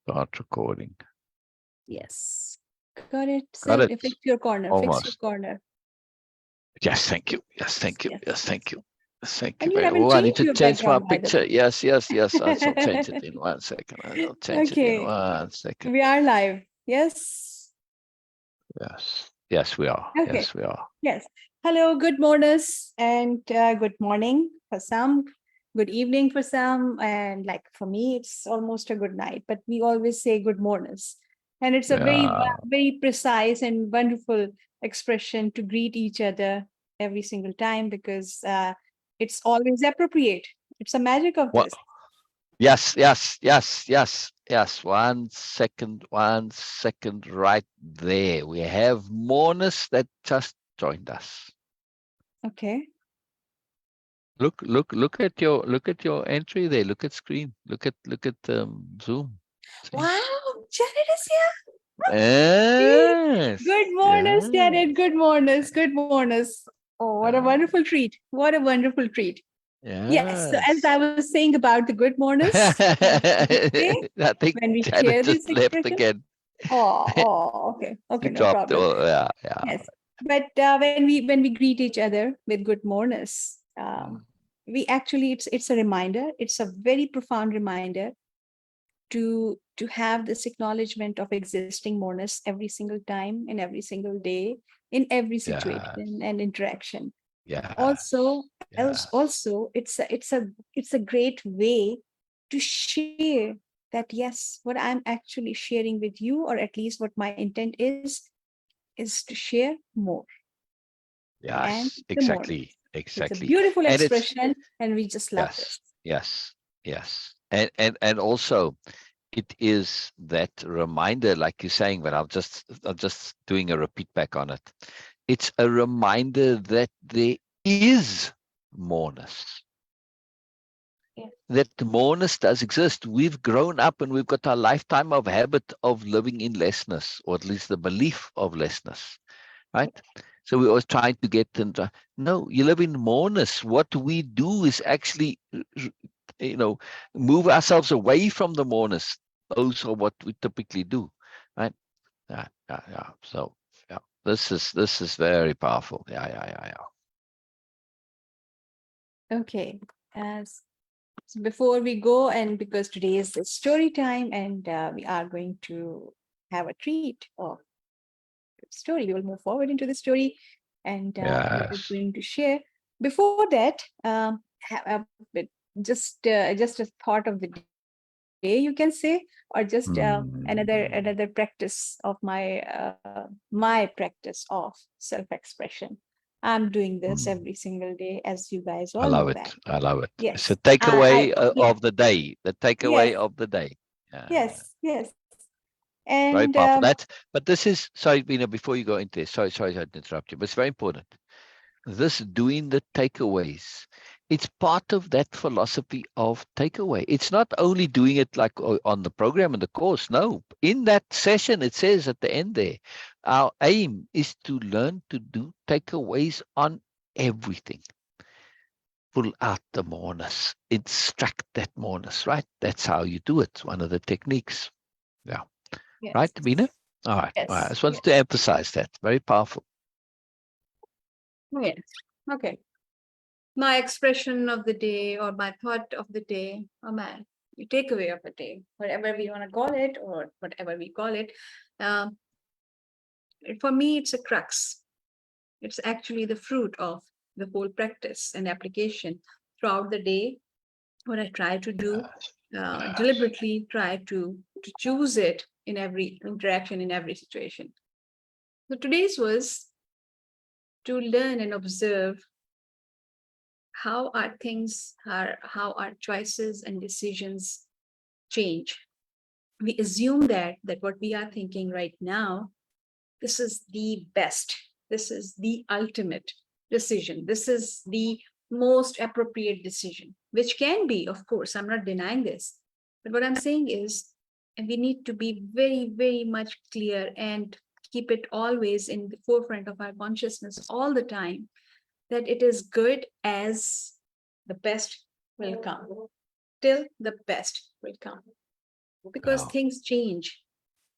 Start recording. Yes. Got it. Got Syl, it. fix your corner. Fix your Almost. corner. Yes, thank you. Yes, thank you. Yes. Yes, thank you. Yes, thank you. And you haven't Oh, I need changed to your change my background, by the picture. way. Yes, yes, yes. I'll change it in 1 second. I'll change it in Okay. 1 second. We are live. Yes. Yes. Yes, we are. Okay. Yes, we are. Yes. Hello. Good morning and good morning for some. Good evening for some. And like for me, it's almost a good night. But we always say good mornings. And it's a Yeah. very precise and wonderful expression to greet each other every single time because it's always appropriate. It's a magic of What? this. Yes, yes, yes, yes, yes. 1 second, 1 second right there. We have Moreness that just joined us. Okay. Look at your entry there. Look at screen. Look at Zoom. See? Wow. Janet is here. Yes. Good morning, Yes. Janet. Good morning. Good morning. Oh, what a Uh, wonderful treat. What a wonderful treat. Yes. So as yes. I was saying about the good mornings, I think when we Janet share just this left expression. again. Okay. Okay, She no dropped. problem. Oh, yeah, yeah. Yes. But when we greet each other with good mornings, we actually it's a reminder. It's a very profound reminder to have this acknowledgement of existing moreness every single time, in every single day, in every Yeah. situation and interaction. Yes. Also, Yes. it's a great way to share that yes, what I'm actually sharing with you, or at least what my intent is to share more and Yes. the more. Exactly. It's a Exactly. beautiful And it's expression, and we just love yes. this. Yes. Yes. And also it is that reminder, like you're saying, but I'm just doing a repeat back on it. It's a reminder that there is moreness, Yeah. that moreness does exist. We've grown up and we've got a lifetime of habit of living in lessness, or at least the belief of lessness, right? So we always trying to get into, no, you live in moreness. What we do is actually, move ourselves away from the moreness. Those are what we typically do, right? Yeah. So yeah, this is very powerful. Yeah. Okay. As So before we go, and because today is the story time, and we are going to have a treat of story, we will move forward into the story, and we're Yes. going to share. Before that, just a thought of the day, you can say, or just another Mm. practice of my practice of self-expression. I'm doing this every Mm. single day, as you guys I all love know it. that. I love it. It's Yes, a takeaway yeah, of the day. The yes, takeaway of the day. Yeah. yes. And Very powerful. But this is, sorry, Beena, before you go into this, sorry to interrupt you, but it's very important. This doing the takeaways, it's part of that philosophy of takeaway. It's not only doing it like on the program and the course. No, in that session, it says at the end there, our aim is to learn to do takeaways on everything. Pull out the moreness, extract that moreness, right? That's how you do it. One of the techniques. Yeah. Right, yes, Beena? All right. All right. I yes, just wanted to yes, emphasize that. Very powerful. yes. Okay. My expression of the day, or my thought of the day, or my takeaway of the day, whatever we want to call it, or whatever we call it. Um, for me, it's a crux. It's actually the fruit of the whole practice and application throughout the day. What I try to do, Yes. Yes. deliberately try to choose it in every interaction, in every situation. So today's was to learn and observe how our things are, how our choices and decisions change. We assume that what we are thinking right now, this is the best, this is the ultimate decision, this is the most appropriate decision, which can be, of course, I'm not denying this. But what I'm saying is, and we need to be very, very much clear and keep it always in the forefront of our consciousness all the time, that it is good as the best will come, till the best will come. because things change.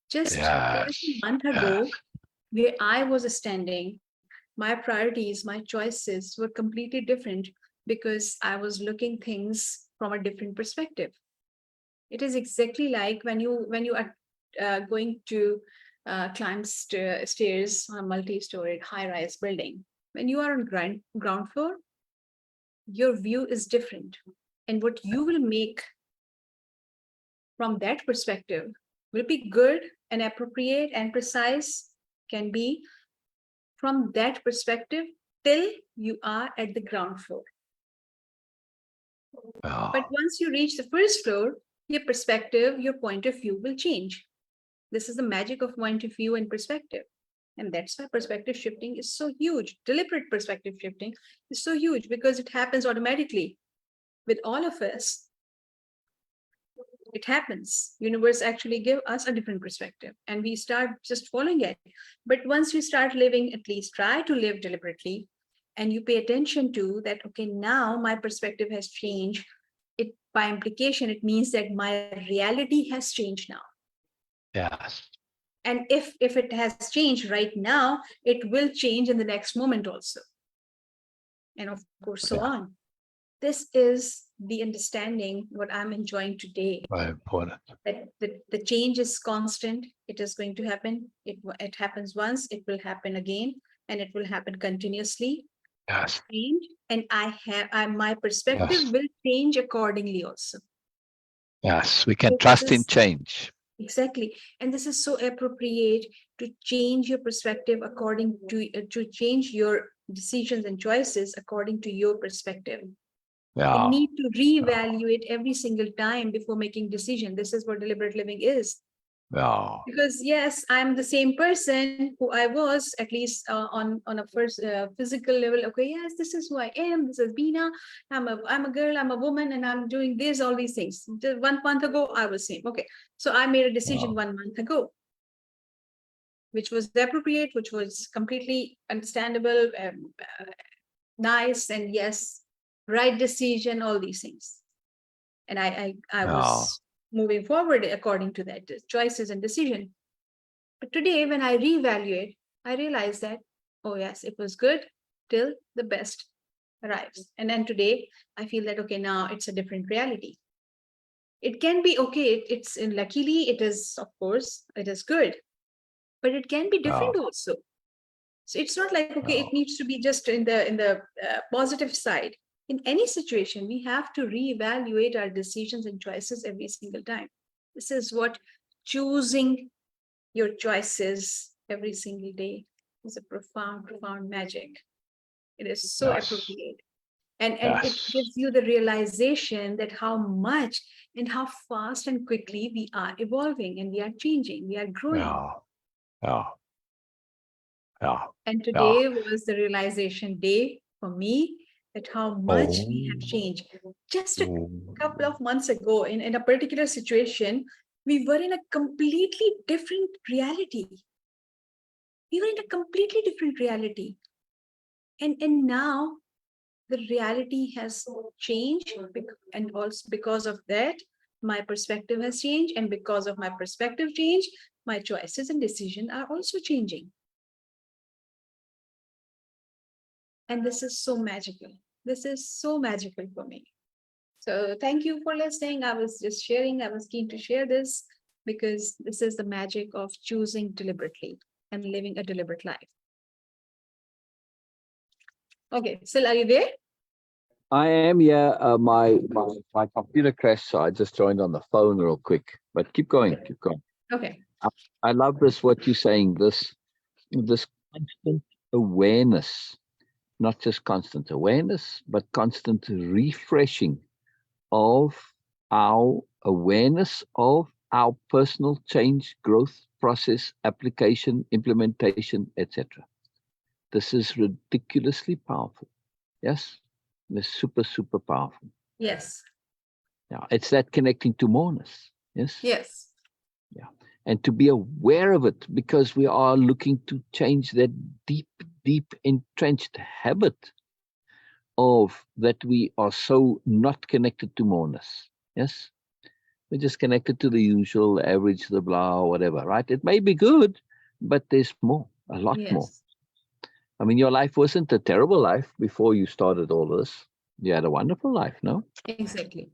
Just a month ago, where I was standing, my priorities, my choices were completely different because I was looking things from a different perspective. It is exactly like when you are going to climb stairs on a multi-storied high-rise building. When you are on ground floor, your view is different, and what you will make from that perspective will be good and appropriate and precise, can be from that perspective till you are at the ground floor. But once you reach the first floor, your perspective, your point of view will change. This is the magic of point of view and perspective. And that's why perspective shifting is so huge. Deliberate perspective shifting is so huge because it happens automatically with all of us. It happens. Universe actually give us a different perspective and we start just following it. But once we start living, at least try to live deliberately, and you pay attention to that, okay, now my perspective has changed. It by implication, it means that my reality has changed now. Yes. And if it has changed right now, it will change in the next moment also. And of course, so on. This is the understanding what I'm enjoying today. Very important. That the change is constant. It is going to happen. It happens once, it will happen again, and it will happen continuously. Yes. And my perspective will change accordingly also. Yes, we can So trust in change. Exactly. And this is so appropriate to change your perspective according to change your decisions and choices according to your perspective. You need to reevaluate every single time before making decision. This is what deliberate living is. Because yes, I'm the same person who I was, at least on a first physical level. Okay, yes, this is who I am. This is Beena. I'm a girl. I'm a woman, and I'm doing this. All these things. Just 1 month ago, I was same. Okay, so I made a decision 1 month ago, which was appropriate, which was completely understandable, nice, and yes, right decision. All these things, and I was moving forward according to that choices and decision. But today, when I reevaluate, I realize that, oh, yes, it was good till the best arrives. And then today, I feel that, okay, now it's a different reality. It can be okay. Luckily, it is, of course, it is good, but it can be different also. So it's not like, okay, it needs to be just in the positive side. In any situation, we have to reevaluate our decisions and choices every single time. This is what choosing your choices every single day is a profound, profound magic. It is so appropriate. And it gives you the realization that how much and how fast and quickly we are evolving and we are changing, we are growing. And today was the realization day for me that how much we have changed. Just a couple of months ago, in a particular situation, we were in a completely different reality. We were in a completely different reality. And now the reality has changed. And also because of that, my perspective has changed. And because of my perspective change, my choices and decisions are also changing. And this is so magical. This is so magical for me. So thank you for listening. I was just sharing. I was keen to share this because this is the magic of choosing deliberately and living a deliberate life. Okay, Syl, are you there? I am, yeah. My computer crashed, so I just joined on the phone real quick. But keep going, keep going. Okay. I love this, what you're saying, this constant awareness, not just constant awareness, but constant refreshing of our awareness of our personal change, growth, process, application, implementation, etc. This is ridiculously powerful. Yes? It's super, super powerful. Yes. Yeah, it's that connecting to moreness. Yes? Yes. Yeah. And to be aware of it, because we are looking to change that deep, deep entrenched habit of that we are so not connected to moreness. Yes? We're just connected to the usual, average, the blah, whatever, right? It may be good, but there's more, a lot more. Yes, I mean, your life wasn't a terrible life before you started all this. You had a wonderful life, no? exactly.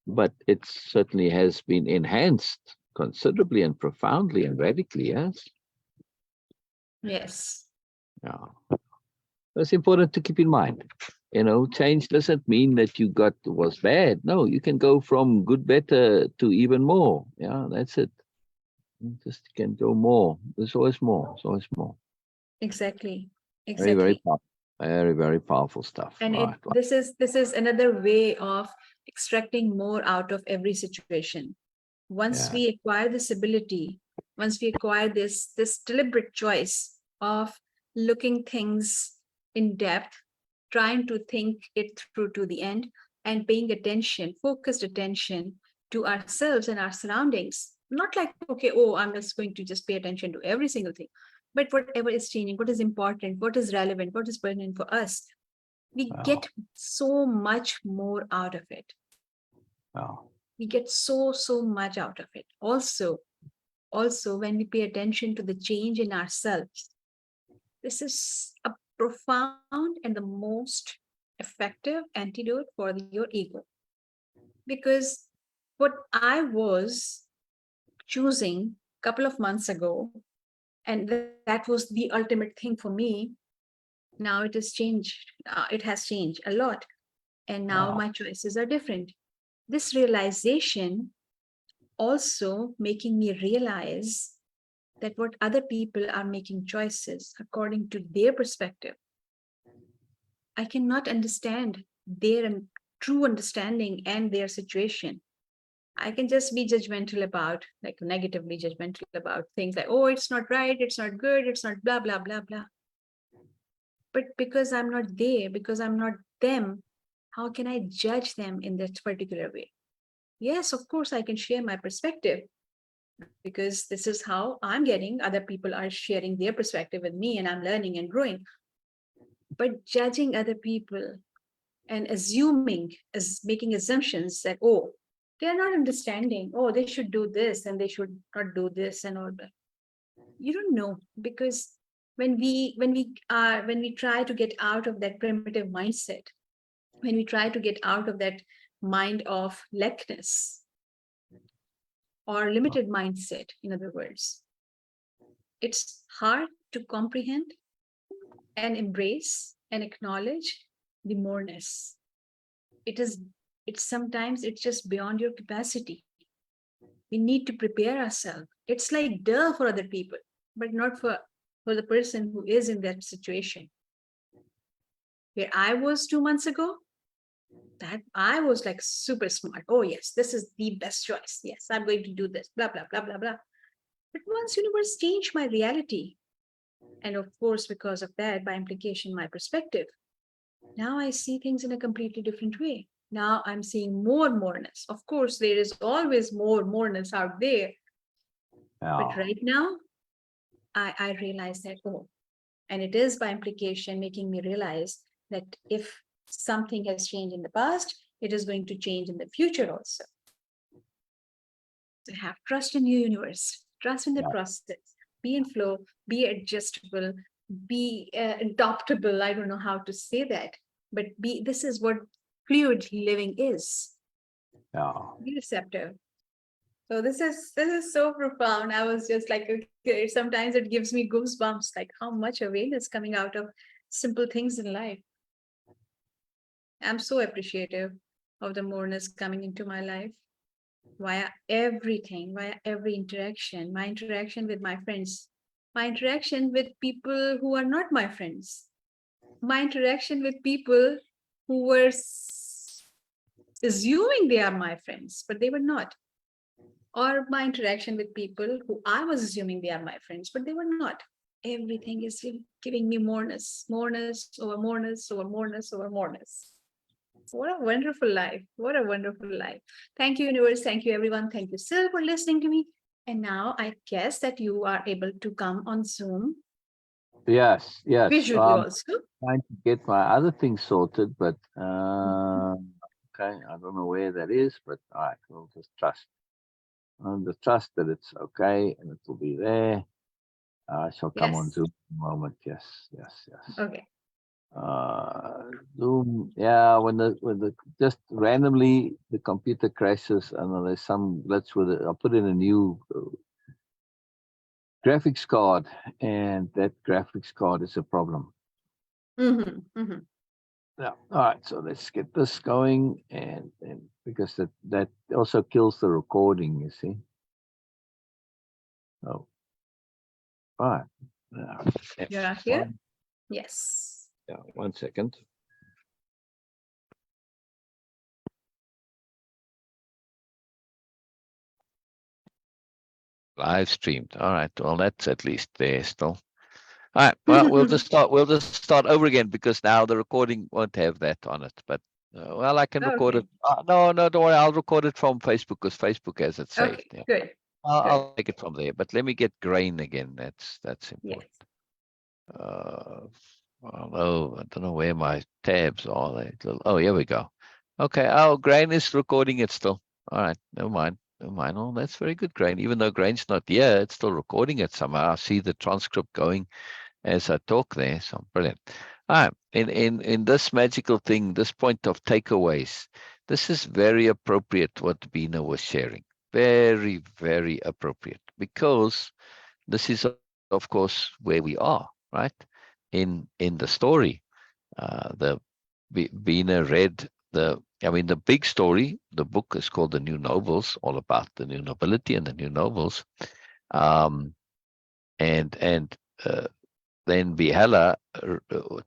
But it certainly has been enhanced considerably and profoundly and radically, yes? Yes, Yeah. That's important to keep in mind. Change doesn't mean that you got was bad. No, you can go from good, better to even more. Yeah, that's it. You just can go more. There's always more. There's always more. exactly, Very, very exactly. powerful. Very, very powerful stuff. And Right. this is another way of extracting more out of every situation. Once Yeah. we acquire this ability, once we acquire this deliberate choice of looking things in depth, trying to think it through to the end, and paying attention, focused attention to ourselves and our surroundings. Not like, okay, oh, I'm just going to just pay attention to every single thing, but whatever is changing, what is important, what is relevant, what is pertinent for us, we Oh, get so much more out of it. oh, We get so much out of it. Also when we pay attention to the change in ourselves, this is a profound and the most effective antidote for your ego, because what I was choosing a couple of months ago, and that was the ultimate thing for me, now it has changed a lot, and now oh, my choices are different. This realization also making me realize that what other people are making choices according to their perspective, I cannot understand their true understanding and their situation. I can just be judgmental about, like negatively judgmental about things like, oh, it's not right, it's not good, it's not blah, blah, blah, blah. But because I'm not there, because I'm not them, how can I judge them in that particular way? Yes, of course, I can share my perspective, because this is how I'm getting. Other people are sharing their perspective with me, and I'm learning and growing. But judging other people and assuming, as making assumptions that, oh, they're not understanding, oh, they should do this and they should not do this and all that. You don't know, because when we try to get out of that primitive mindset, when we try to get out of that mind of lackness or limited mindset, in other words, it's hard to comprehend and embrace and acknowledge the moreness. It is, it's sometimes it's just beyond your capacity. We need to prepare ourselves. It's like duh for other people, but not for the person who is in that situation. Where I was 2 months ago, that I was like super smart. Oh yes, this is the best choice. Yes, I'm going to do this, blah, blah, blah, blah, blah. But once universe changed my reality, and of course, because of that, by implication, my perspective, now I see things in a completely different way. Now I'm seeing more moreness. Of course, there is always more moreness out there. But oh, right now, I realize that, oh, and it is by implication making me realize that if something has changed in the past, it is going to change in the future also. So have trust in your universe, trust in the yeah, process, be in flow, be adjustable, be adaptable. I don't know how to say that, but this is what fluid living is. yeah, Be receptive. So this is so profound. I was just like, okay, sometimes it gives me goosebumps, like how much awareness coming out of simple things in life. I'm so appreciative of the moreness coming into my life via everything, via every interaction, my interaction with my friends, my interaction with people who are not my friends, my interaction with people who were assuming they are my friends, but they were not, or my interaction with people who I was assuming they are my friends, but they were not. Everything is giving me moreness, moreness over moreness over moreness over moreness. What a wonderful life. What a wonderful life. Thank you, universe. Thank you, everyone. Thank you, Syl, for listening to me. And now I guess that you are able to come on Zoom yes, yes. visually also. Trying to get my other things sorted, but Okay, I don't know where that is, but all right, we'll just trust. And the trust that it's okay and it will be there. I shall come on Yes. Zoom in a moment. Yes, yes, yes. Okay. Zoom, yeah, when the just randomly the computer crashes and there's some glitch with it, I'll put in a new graphics card, and that graphics card is a problem. Yeah. All right. So let's get this going, and because that also kills the recording, you see. Oh, all right. You are here? F1. Yes. Yeah. 1 second. Live streamed. All right. Well, that's at least there still. All right. Well, we'll just start. We'll just start over again because now the recording won't have that on it. But well, I can record it. Okay. No, no, don't worry. I'll record it from Facebook because Facebook has it saved. Okay. Yeah. Good. I'll, Good. I'll take it from there. But let me get grain again. That's Yes. important. Oh, I don't know where my tabs are. Oh, here we go. Okay. Oh, grain is recording it still. All right. Never mind. Never mind. Oh, that's very good, grain. Even though grain's not here, it's still recording it somehow. I see the transcript going as I talk there. So brilliant. All right. In this magical thing, this point of takeaways, this is very appropriate what Beena was sharing. Very, very appropriate because this is, of course, where we are, right? In the story, the Beena read the big story. The book is called The New Nobles, all about the new nobility and the new nobles. Um, and then Biella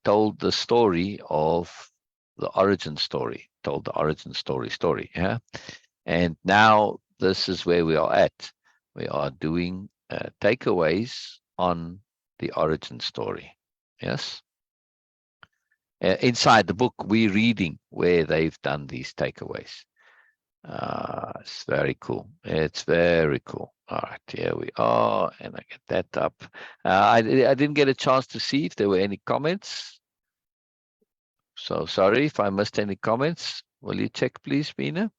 told the story of the origin story, told the origin story, yeah. And now this is where we are at. We are doing takeaways on the origin story. Yes. Inside the book, we're reading where they've done these takeaways. It's very cool. It's very cool. All right, here we are, and I get that up. I didn't get a chance to see if there were any comments. So sorry if I missed any comments. Will you check, please, Beena?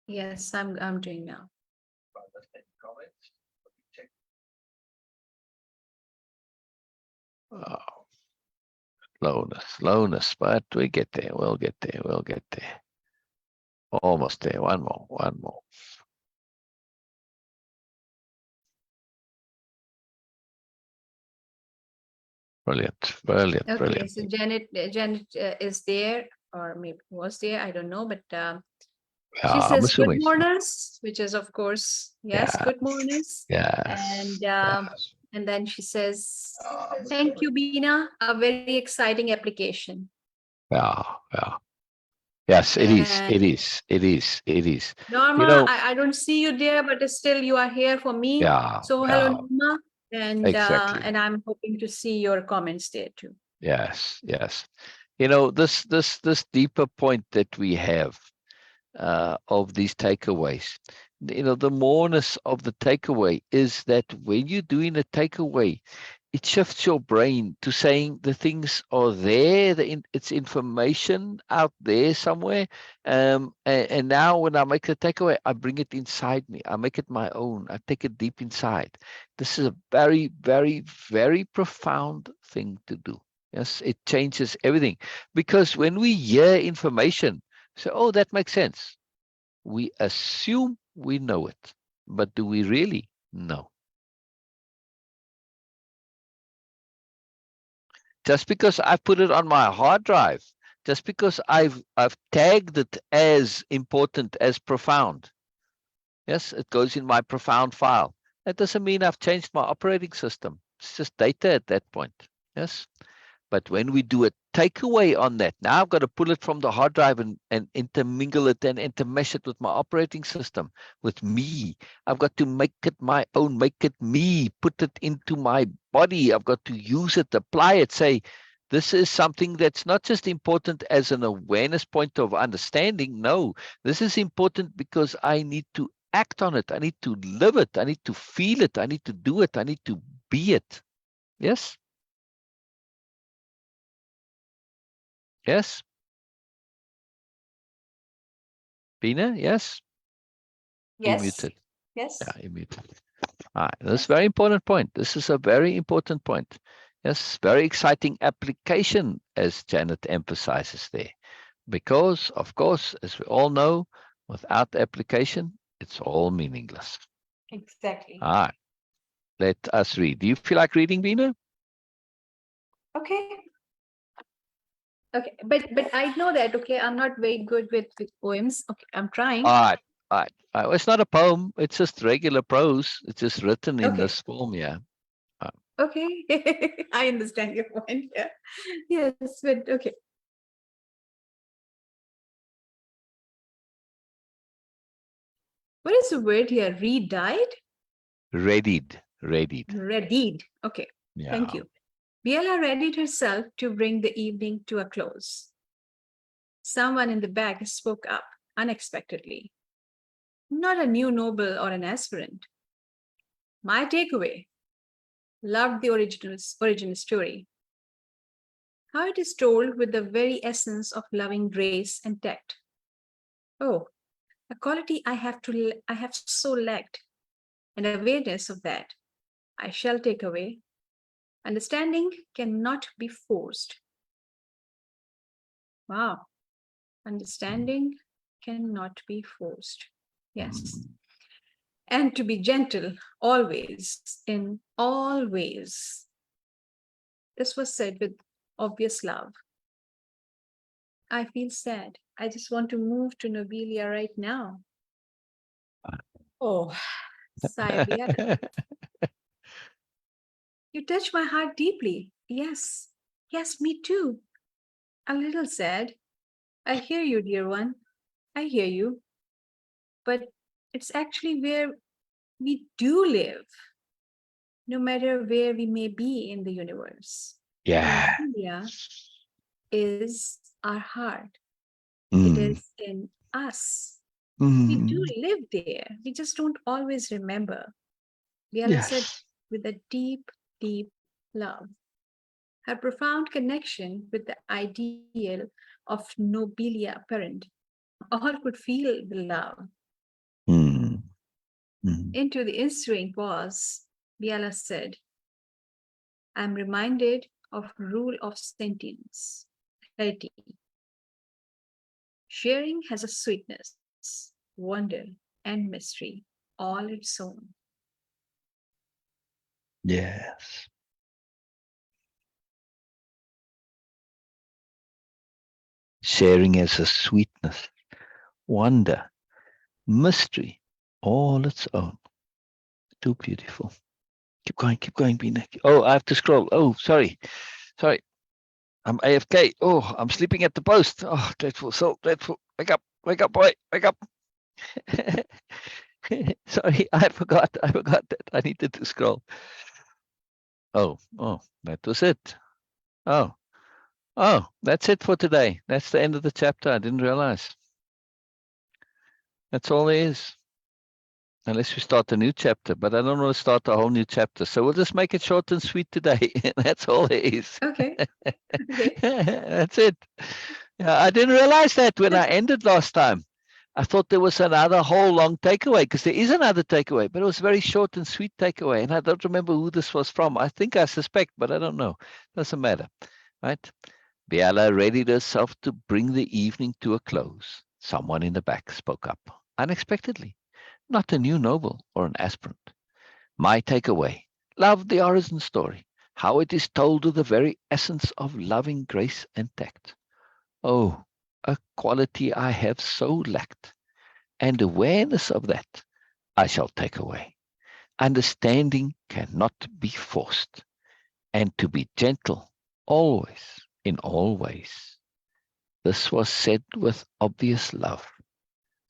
Yes, I'm doing now. If I missed any comments, will you check? Slowness, but we get there. We'll get there. We'll get there. Almost there. One more. Brilliant. Okay, so Janet is there, or maybe was there, I don't know, but she Yeah, I'm says good assuming so. mornings, which is of course, yes, Yeah, good mornings. yes, And then she says, I'm thank assuming. you, Beena, a very exciting application. Yeah. Yes, it is. And It is. It is. It is. You Norma, know, I don't see you there, but still you are here for me. yeah, So hello, yeah, Norma, exactly. and I'm hoping to see your comments there too. Yes. You know, this deeper point that we have of these takeaways. The moreness of the takeaway is that when you're doing a takeaway, it shifts your brain to saying the things are there, it's information out there somewhere. And now when I make a takeaway, I bring it inside me. I make it my own. I take it deep inside. This is a very, very, very profound thing to do. Yes, it changes everything. Because when we hear information, so, oh, that makes sense. We assume we know it, but do we really know? Just because I put it on my hard drive, just because I've tagged it as important, as profound. Yes, it goes in my profound file. That doesn't mean I've changed my operating system. It's just data at that point. Yes. But when we do a takeaway on that, now I've got to pull it from the hard drive and intermingle it and intermesh it with my operating system, with me. I've got to make it my own, make it me, put it into my body. I've got to use it, apply it, say, this is something that's not just important as an awareness point of understanding. No, this is important because I need to act on it. I need to live it. I need to feel it. I need to do it. I need to be it. Yes? Yes? Beena, yes? You Yes. muted. Yes. Yeah, you muted. All right. That's Yes. a very important point. This is a very important point. Yes, very exciting application, as Janet emphasizes there. Because, of course, as we all know, without application, it's all meaningless. Exactly. All right. Let us read. Do you feel like reading, Beena? Okay. Okay. But I know that. Okay. I'm not very good with poems. Okay. I'm trying. All right. All right. All right. Well, it's not a poem. It's just regular prose. It's just written in Okay. this form, yeah. Okay. I understand your point. Yeah. Yes. But okay. What is the word here? Re-died? Readied. Readied. Readied. Okay. Thank Yeah. you. Biella readied herself to bring the evening to a close. Someone in the back spoke up unexpectedly. Not a new noble or an aspirant. My takeaway. Loved the origin story. How it is told with the very essence of loving grace and tact. Oh, a quality I have so lacked, and awareness of that I shall take away. Understanding cannot be forced. Wow. Understanding cannot be forced. Yes. Mm. And to be gentle always, in all ways. This was said with obvious love. I feel sad. I just want to move to Nobelia right now. Oh, Sabastiel, you touch my heart deeply. Yes, yes, me too. A little sad. I hear you, dear one. I hear you. But it's actually where we do live, no matter where we may be in the universe. Yeah. Nobelia is our heart. It Mm. is in us. We do Mm. live there. We just don't always remember. Biella said Yes. with a deep, deep love. Her profound connection with the ideal of Nobelia parent. All could feel the love. Mm. Mm. Into the ensuing pause, Biella said, I'm reminded of rule of sentience, 30. Sharing has a sweetness, wonder, and mystery all its own. Yes. Sharing as a sweetness, wonder, mystery, all its own. Too beautiful. Keep going, Beena. Oh, I have to scroll. Oh, sorry. Sorry. I'm AFK. Oh, I'm sleeping at the post. Oh, dreadful, so dreadful. Wake up, boy. Wake up. Sorry, I forgot. I forgot that I needed to scroll. Oh, that was it. Oh, that's it for today. That's the end of the chapter. I didn't realize. That's all there is. Unless we start a new chapter, but I don't want to start a whole new chapter. So we'll just make it short and sweet today. That's all there is. Okay. Okay. That's it. Yeah, I didn't realize that when I ended last time. I thought there was another whole long takeaway because there is another takeaway, but it was a very short and sweet takeaway. And I don't remember who this was from. I think I suspect, but I don't know. Doesn't matter. Right? Biella readied herself to bring the evening to a close. Someone in the back spoke up unexpectedly. Not a new noble or an aspirant. My takeaway. Love the origin story. How it is told with the very essence of loving grace and tact. Oh, a quality I have so lacked. And awareness of that I shall take away. Understanding cannot be forced. And to be gentle always in all ways. This was said with obvious love.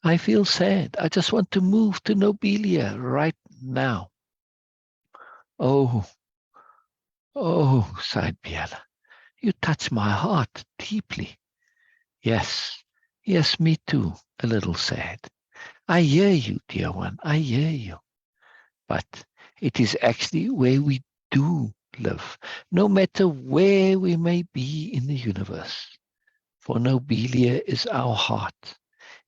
I feel sad. I just want to move to Nobelia right now. Oh, sighed Biella. You touch my heart deeply. Yes, yes, me too, a little sad. I hear you, dear one, I hear you. But it is actually where we do live, no matter where we may be in the universe. For Nobelia is our heart.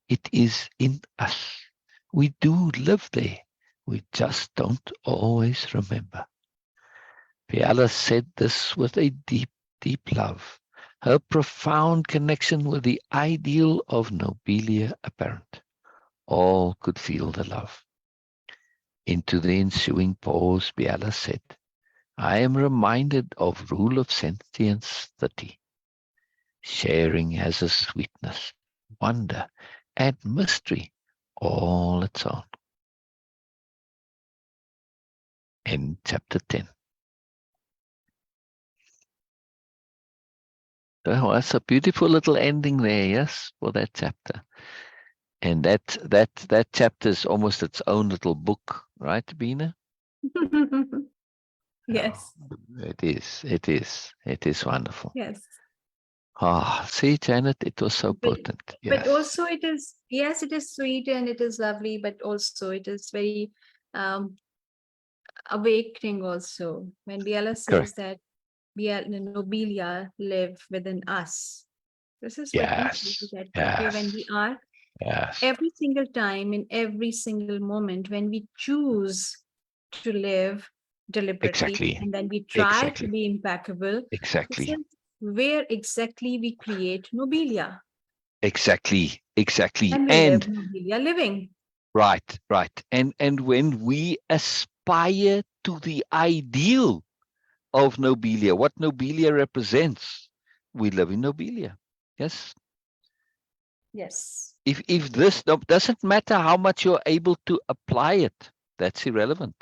It is in us. We do live there. We just don't always remember. Biella said this with a deep, deep love. Her profound connection with the ideal of Nobelia apparent. All could feel the love. Into the ensuing pause, Biella said, I am reminded of rule of sentience 30. Sharing has a sweetness, wonder, and mystery all its own. In chapter 10. Oh, that's a beautiful little ending there, yes, for that chapter. And that chapter is almost its own little book, right, Beena? Yes. Oh, it is wonderful. Yes. See, Janet, it was so But potent. but Yes, also it is, yes, it is sweet and it is lovely, but also it is very awakening also. When Biella says correct. that Nobelia live within us. This is what we feel Yes, that, okay, when we yes, are yes, every single time, in every single moment, when we choose to live deliberately exactly, and then we try to exactly, be impeccable, this exactly, is where exactly we create Nobelia exactly. and we live And Nobelia living. right. And when we aspire to the ideal of Nobelia, what Nobelia represents, we live in Nobelia. Yes. Yes. If this doesn't matter how much you're able to apply it, that's irrelevant.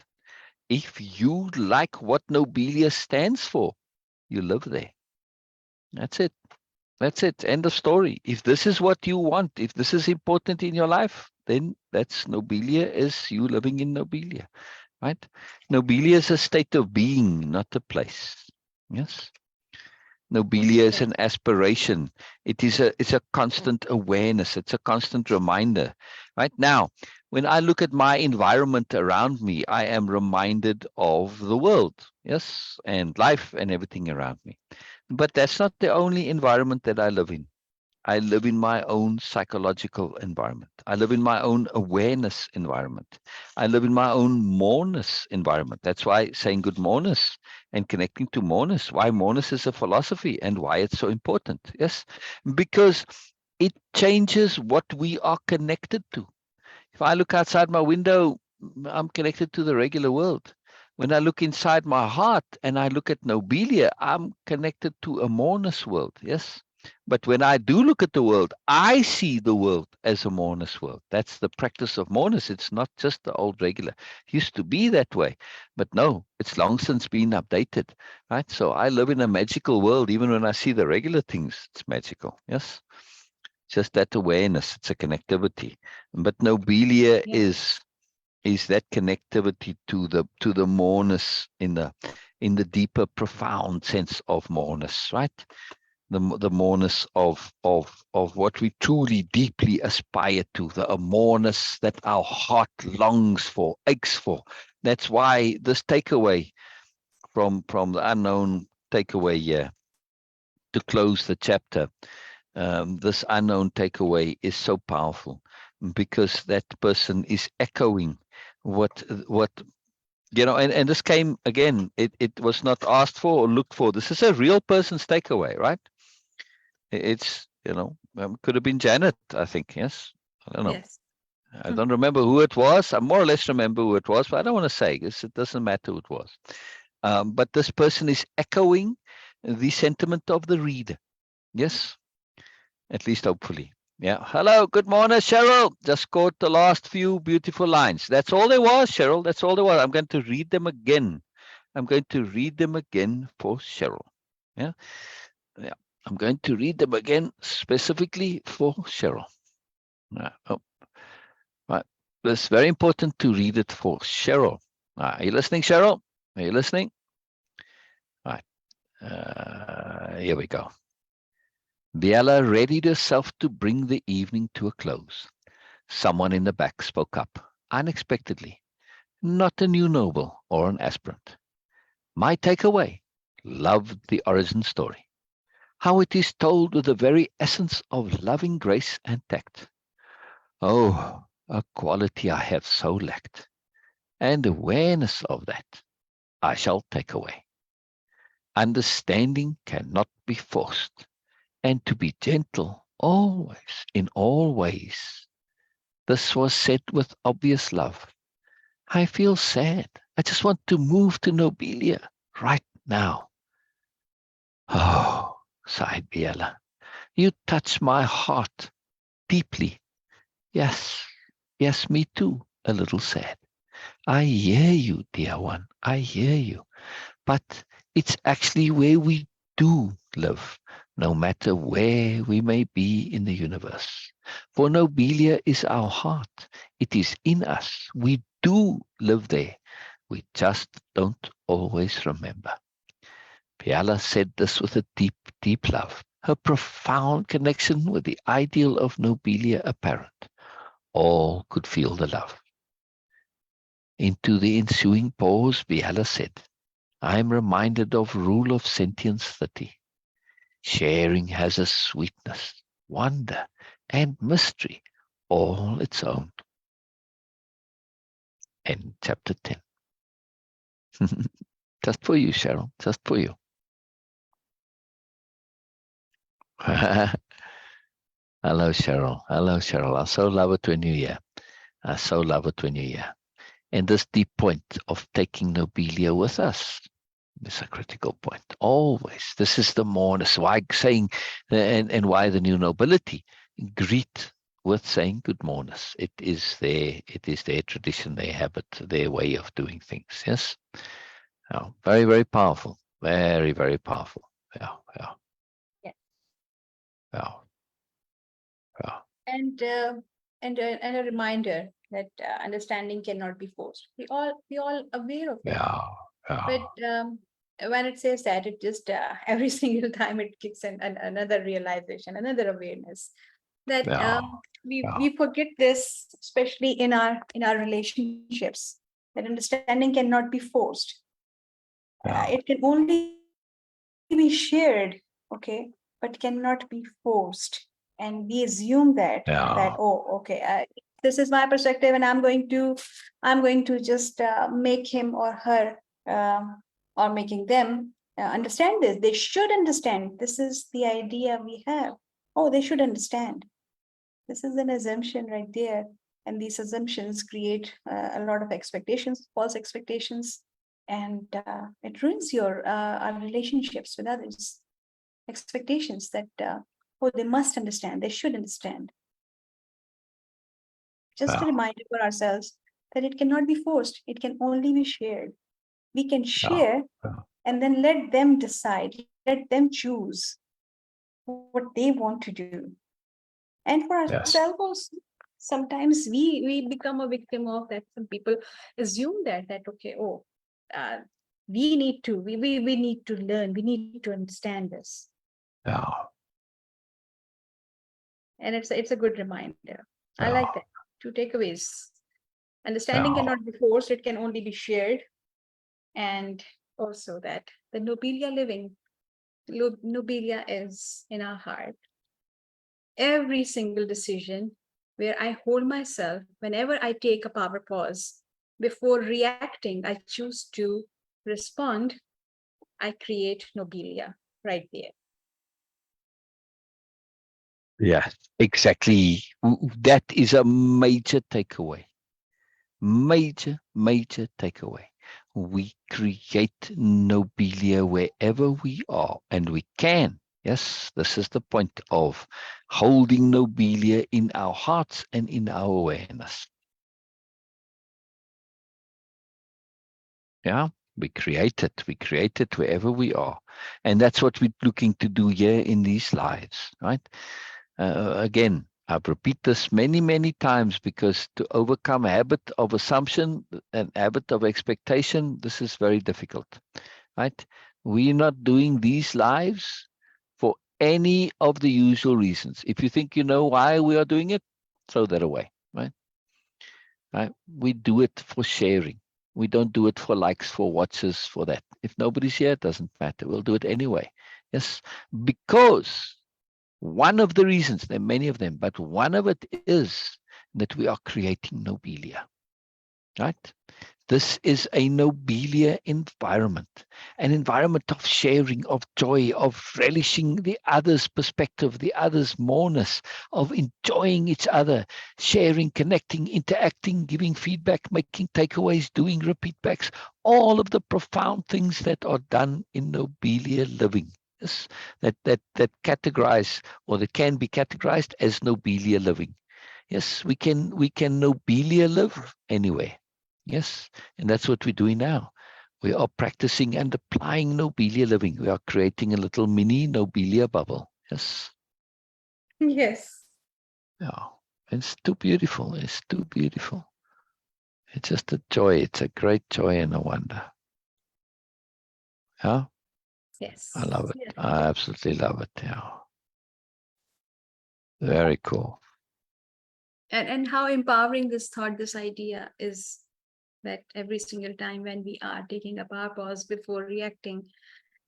If you like what Nobelia stands for, you live there. That's it. That's it. End of story. If this is what you want, if this is important in your life, then that's Nobelia is you living in Nobelia, right? Nobelia is a state of being, not a place. Yes. Nobelia is Yes. an aspiration. It's a constant awareness. It's a constant reminder. Right now, when I look at my environment around me, I am reminded of the world, yes, and life and everything around me. But that's not the only environment that I live in. I live in my own psychological environment. I live in my own awareness environment. I live in my own moreness environment. That's why saying good mornings and connecting to moreness, why moreness is a philosophy and why it's so important. Yes, because it changes what we are connected to. If I look outside my window, I'm connected to the regular world. When I look inside my heart and I look at Nobelia, I'm connected to a moreness world. Yes. But when I do look at the world, I see the world as a moreness world. That's the practice of moreness. It's not just the old regular. It used to be that way. But no, it's long since been updated. Right. So I live in a magical world. Even when I see the regular things, it's magical. Yes. Just that awareness. It's a connectivity. But Nobelia Yes. is that connectivity to the moreness in the deeper, profound sense of moreness, right? The moreness of what we truly, deeply aspire to, the moreness that our heart longs for, aches for. That's why this takeaway from the unknown takeaway here to close the chapter. This unknown takeaway is so powerful because that person is echoing what and this came again, it was not asked for or looked for. This is a real person's takeaway, right? It's could have been Janet, I think. Yes, I don't know. Yes. I don't remember who it was. I more or less remember who it was, but I don't want to say because it doesn't matter who it was. But this person is echoing the sentiment of the reader. Yes, at least hopefully. Yeah. Hello. Good morning, Cheryl. Just caught the last few beautiful lines. That's all there was, Cheryl. That's all there was. I'm going to read them again. I'm going to read them again for Cheryl. Yeah. Yeah. I'm going to read them again specifically for Cheryl. Oh, right. It's very important to read it for Cheryl. Are you listening, Cheryl? Are you listening? Right. Here we go. Biella readied herself to bring the evening to a close. Someone in the back spoke up, unexpectedly. Not a new noble or an aspirant. My takeaway: loved the origin story. how it is told with the very essence of loving grace and tact. Oh, a quality I have so lacked, and awareness of that I shall take away. Understanding cannot be forced, and to be gentle always, in all ways. This was said with obvious love. I feel sad. I just want to move to Nobelia right now. Oh, sighed Biella, you touch my heart deeply. Yes, yes, me too, a little sad. I hear you, dear one, I hear you. But it's actually where we do live, no matter where we may be in the universe. For Nobelia is our heart. It is in us. We do live there. We just don't always remember. Biella said this with a deep, deep love, her profound connection with the ideal of Nobelia apparent. All could feel the love. Into the ensuing pause, Biella said, I am reminded of Rule of Sentience 30. Sharing has a sweetness, wonder, and mystery all its own. And chapter 10. Just for you, Cheryl, just for you. Hello, Cheryl. Hello, Cheryl. I so love it when you're here. I so love it when you're here. And this deep point of taking Nobelia with us is a critical point. Always. This is the Moreness. Why saying, and why the new nobility? Greet with saying good mornings. It is their tradition, their habit, their way of doing things. Yes. Oh, very, very powerful. Very, very powerful. Yeah, yeah. Yeah. Yeah. Yeah. And a reminder that understanding cannot be forced. We all aware of it, Yeah. Yeah. but when it says that, it just every single time it kicks in another realization, another awareness that Yeah. Yeah. we forget this, especially in our relationships, that understanding cannot be forced. Yeah. It can only be shared, okay, but cannot be forced. And we assume that oh, Yeah. okay, this is my perspective, and I'm going to just make him or her, or making them understand this. They should understand. This is the idea we have. Oh, they should understand. This is an assumption right there. And these assumptions create a lot of expectations, false expectations, and it ruins our relationships with others. Expectations that, oh, they must understand, they should understand. Just a Yeah. reminder for ourselves that it cannot be forced, it can only be shared. We can Yeah. share Yeah. and then let them decide, let them choose what they want to do. And for ourselves Yes. also, sometimes we become a victim of that. Some people assume that okay, oh, uh, we need to learn, we need to understand this. Yeah. And it's a good reminder. I like Yeah. that. Two takeaways: understanding Yeah. cannot be forced, it can only be shared. And also that the Nobelia-Living, Nobelia is in our heart. Every single decision where I hold myself, whenever I take a power pause, before reacting, I choose to respond, I create Nobelia right there. Yeah. Exactly. That is a major takeaway. Major, major takeaway. We create Nobelia wherever we are, and we can. Yes, this is the point of holding Nobelia in our hearts and in our awareness. Yeah, we create it. We create it wherever we are. And that's what we're looking to do here in these lives, right? Again, I've repeat this many, many times because to overcome a habit of assumption and habit of expectation, this is very difficult, right? We're not doing these lives for any of the usual reasons. If you think you know why we are doing it, throw that away, right? Right? We do it for sharing. We don't do it for likes, for watches, for that. If nobody's here, it doesn't matter. We'll do it anyway. Yes, because one of the reasons, there are many of them, but one of it is that we are creating Nobelia, right? This is a Nobelia environment, an environment of sharing, of joy, of relishing the other's perspective, the other's moreness, of enjoying each other, sharing, connecting, interacting, giving feedback, making takeaways, doing repeat backs, all of the profound things that are done in Nobelia-Living. Yes, that categorize, or that can be categorized as Nobelia-Living. Yes, we can Nobelia live anywhere. Yes, and that's what we're doing now. We are practicing and applying Nobelia-Living. We are creating a little mini Nobelia bubble. Yes. Yes. Yeah. It's too beautiful. It's too beautiful. It's just a joy. It's a great joy and a wonder. Yeah. I Yes. love it. Yes. I absolutely love it. Yeah. Very cool. And how empowering this thought, this idea is, that every single time when we are taking a power pause before reacting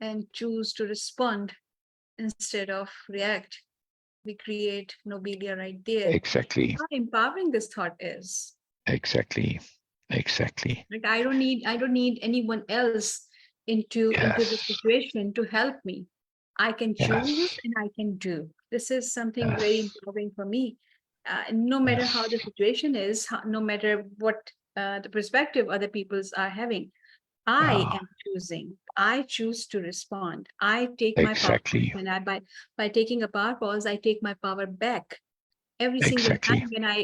and choose to respond instead of react, we create Nobelia right there. Exactly. How empowering this thought is. Exactly. Exactly. Like I don't need anyone else into the Yes. situation to help me. I can choose Yes. and I can do. This is something very Yes. empowering for me. No matter how the Yes. situation is, no matter what the perspective other people's are having, I Yeah. am choosing. I choose to respond. I take my power Exactly. when by taking a power pause, I take my power back. Every single Exactly. time when I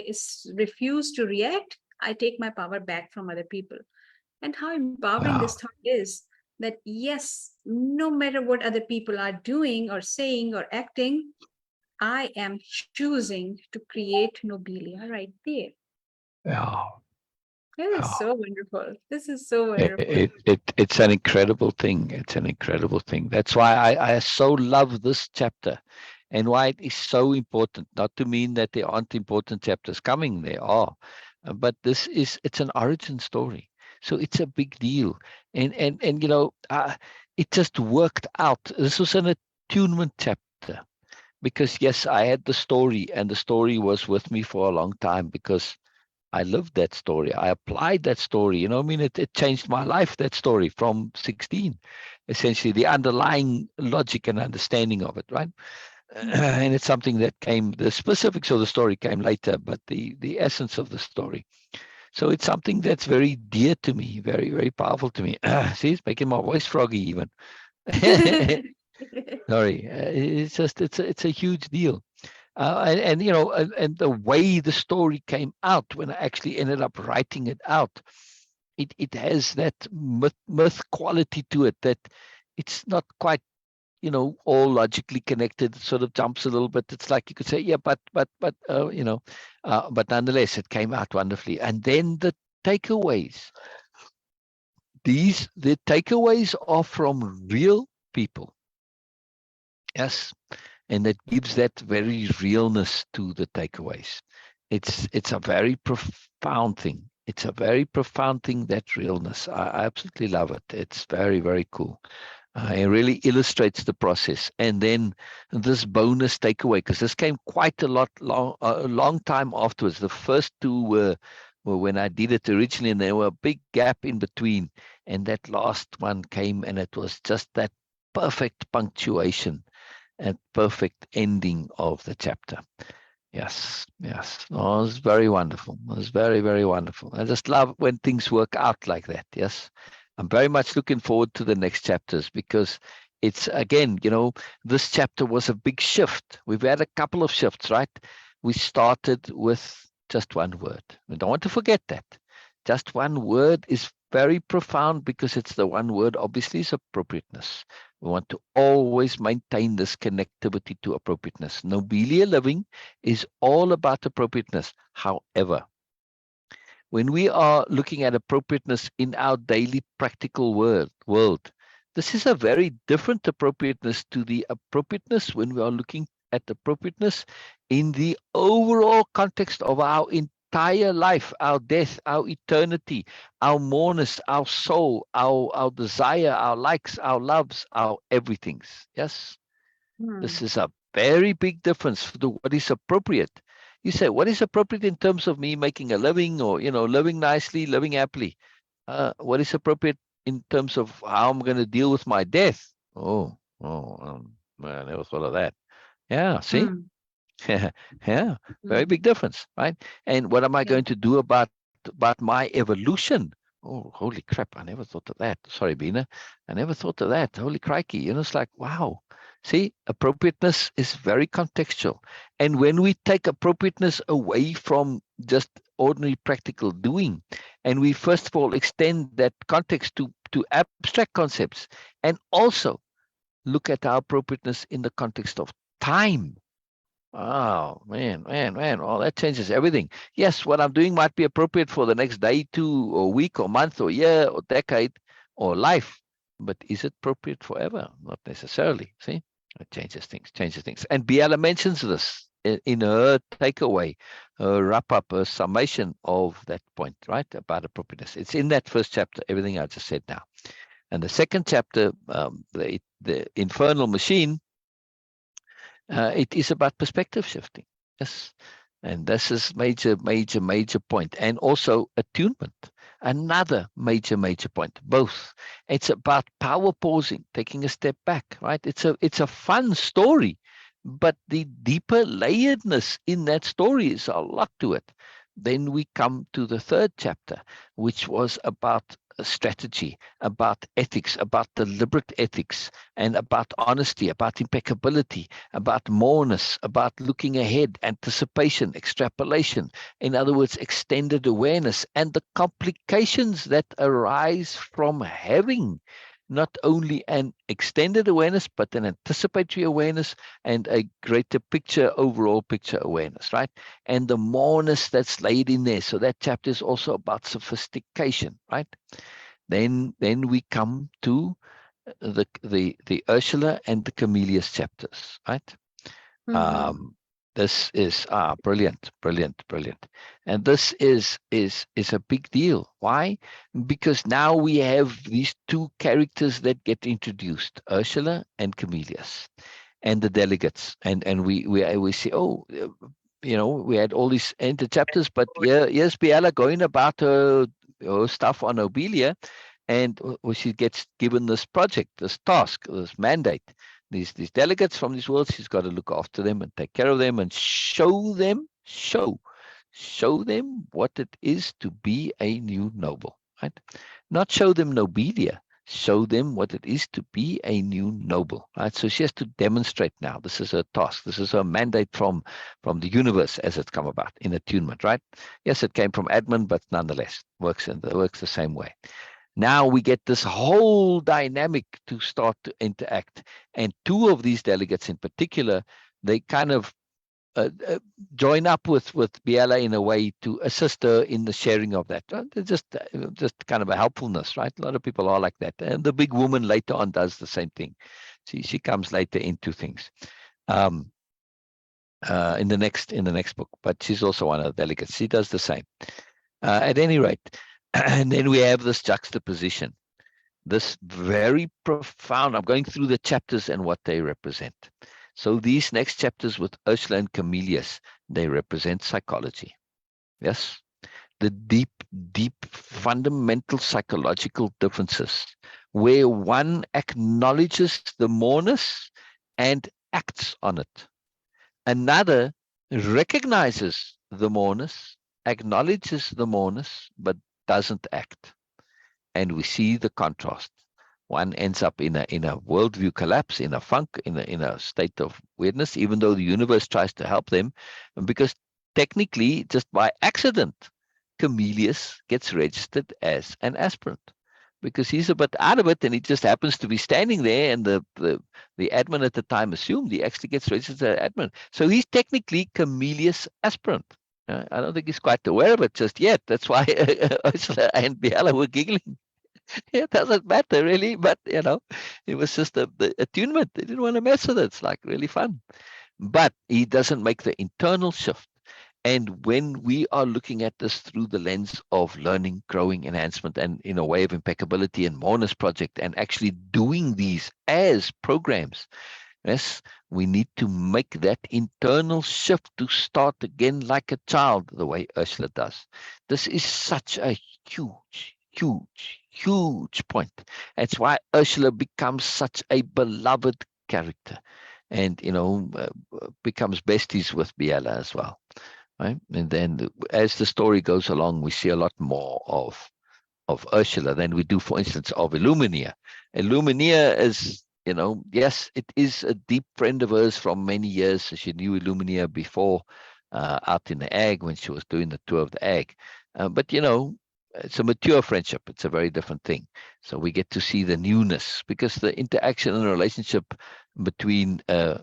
refuse to react, I take my power back from other people. And how empowering this Yeah. thought is, that yes, no matter what other people are doing or saying or acting, I am choosing to create Nobelia right there. Yeah. This is Yeah. so wonderful. This is so It, wonderful. it, it it's an incredible thing. It's an incredible thing. That's why I so love this chapter, and why it is so important. Not to mean that there aren't important chapters coming. There are, but it's an origin story. So it's a big deal, and it just worked out. This was an attunement chapter, because yes, I had the story, and the story was with me for a long time, because I lived that story. I applied that story. I mean, it changed my life, that story, from 16, essentially, the underlying logic and understanding of it, right? And it's something that came, the specifics of the story came later, but the essence of the story. So it's something that's very dear to me, very, very powerful to me. See, it's making my voice froggy even. Sorry. It's just, it's a huge deal. And the way the story came out, when I actually ended up writing it out, it has that myth quality to it, that it's not quite, all logically connected. It sort of jumps a little bit. It's like you could say, yeah, but nonetheless, it came out wonderfully. And then the takeaways, the takeaways are from real people. Yes. And that gives that very realness to the takeaways. It's a very profound thing. It's a very profound thing, that realness. I absolutely love it. It's very, very cool. It really illustrates the process. And then this bonus takeaway, because this came quite a long time afterwards. The first two were when I did it originally, and there were a big gap in between. And that last one came, and it was just that perfect punctuation and perfect ending of the chapter. Yes, yes. Oh, it was very wonderful. It was very, very wonderful. I just love when things work out like that. Yes. I'm very much looking forward to the next chapters, because it's, again, this chapter was a big shift. We've had a couple of shifts, right? We started with just one word. We don't want to forget that. Just one word is very profound, because it's the one word, obviously, is appropriateness. We want to always maintain this connectivity to appropriateness. Nobelia-Living is all about appropriateness. However, when we are looking at appropriateness in our daily practical world, this is a very different appropriateness to the appropriateness when we are looking at appropriateness in the overall context of our entire life, our death, our eternity, our moreness, our soul, our desire, our likes, our loves, our everythings. Yes, Hmm. this is a very big difference for what is appropriate. You say, what is appropriate in terms of me making a living, or living nicely, living happily? What is appropriate in terms of how I'm going to deal with my death? I never thought of that. Yeah, see? Hmm. Yeah, very Hmm. big difference, right? And what am I Yeah. going to do about my evolution? Oh, holy crap! I never thought of that. Sorry, Beena, I never thought of that. Holy crikey! It's like, wow. See, appropriateness is very contextual, and when we take appropriateness away from just ordinary practical doing, and we first of all extend that context to abstract concepts, and also look at our appropriateness in the context of time. Oh, man, man, man. Oh, that changes everything. Yes, what I'm doing might be appropriate for the next day, 2 or week or month or year or decade or life, but is it appropriate forever? Not necessarily. See, it changes things, changes things. And Biella mentions this in her takeaway, her wrap up, her summation of that point, right, about appropriateness. It's in that first chapter, everything I just said now. And the second chapter, the infernal machine, it is about perspective shifting. Yes. And this is major, major, major point. And also attunement, another major, major point. Both. It's about power pausing, taking a step back, right? It's a fun story, but the deeper layeredness in that story is a lot to it. Then we come to the third chapter, which was about strategy, about ethics, about deliberate ethics, and about honesty, about impeccability, about moreness, about looking ahead, anticipation, extrapolation. In other words, extended awareness and the complications that arise from having not only an extended awareness, but an anticipatory awareness and a greater picture, overall picture awareness, right? And the moreness that's laid in there. So that chapter is also about sophistication, right? Then we come to the Ursula and the Camellias chapters, right? Hmm. Um, this is brilliant, brilliant, brilliant, and this is a big deal. Why? Because now we have these two characters that get introduced, Ursula and Camellias, and the delegates, and we see, we had all these enter chapters, but yeah, yes, Biella going about her stuff on Nobelia, and she gets given this project, this task, this mandate. These delegates from this world, she's got to look after them and take care of them and show them what it is to be a new noble, right? Not show them nobelia, show them what it is to be a new noble, right? So she has to demonstrate now. This is her task. This is her mandate from the universe as it's come about in attunement, right? Yes, it came from admin, but nonetheless works the same way. Now we get this whole dynamic to start to interact. And two of these delegates in particular, they kind of join up with Biella in a way to assist her in the sharing of that. Just kind of a helpfulness, right? A lot of people are like that. And the big woman later on does the same thing. She comes later into things. In the next book, but she's also one of the delegates. She does the same. At any rate, and then we have this juxtaposition, this very profound. I'm going through the chapters and what they represent. So these next chapters with Ursula and Camellias, they represent psychology. Yes, the deep, deep, fundamental psychological differences, where one acknowledges the moreness and acts on it. Another recognizes the moreness, acknowledges the moreness, but doesn't act. And we see the contrast. One ends up in a worldview collapse, in a funk, in a state of weirdness, even though the universe tries to help them, because technically, just by accident, Camellias gets registered as an aspirant because he's a bit out of it, and he just happens to be standing there, and the admin at the time assumed he actually gets registered as admin. So he's technically Camellias aspirant. I don't think he's quite aware of it just yet. That's why Ursula and Biella were giggling. It doesn't matter really, but it was just the attunement. They didn't want to mess with it. It's like really fun. But he doesn't make the internal shift. And when we are looking at this through the lens of learning, growing, enhancement, and in a way of impeccability and Moreness project, and actually doing these as programs, yes, we need to make that internal shift to start again like a child, the way Ursula does. This is such a huge point. That's why Ursula becomes such a beloved character, and becomes besties with Biella as well. Right? And then as the story goes along, we see a lot more of Ursula than we do, for instance, of Illumina. Illumina is, yes, it is a deep friend of hers from many years. She knew Illumina before, out in the ag when she was doing the tour of the ag. But, it's a mature friendship. It's a very different thing. So we get to see the newness, because the interaction and relationship between a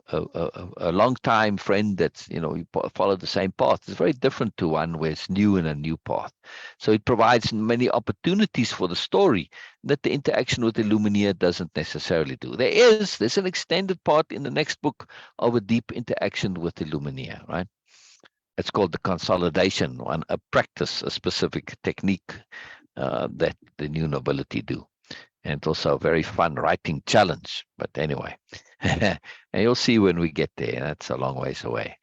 long-time friend that's, you follow the same path is very different to one where it's new in a new path. So it provides many opportunities for the story that the interaction with Illumina doesn't necessarily do. There's an extended part in the next book of a deep interaction with Illumina, right? It's called the consolidation one, a practice, a specific technique that the new nobility do. And also a very fun writing challenge. But anyway, and you'll see when we get there. That's a long ways away.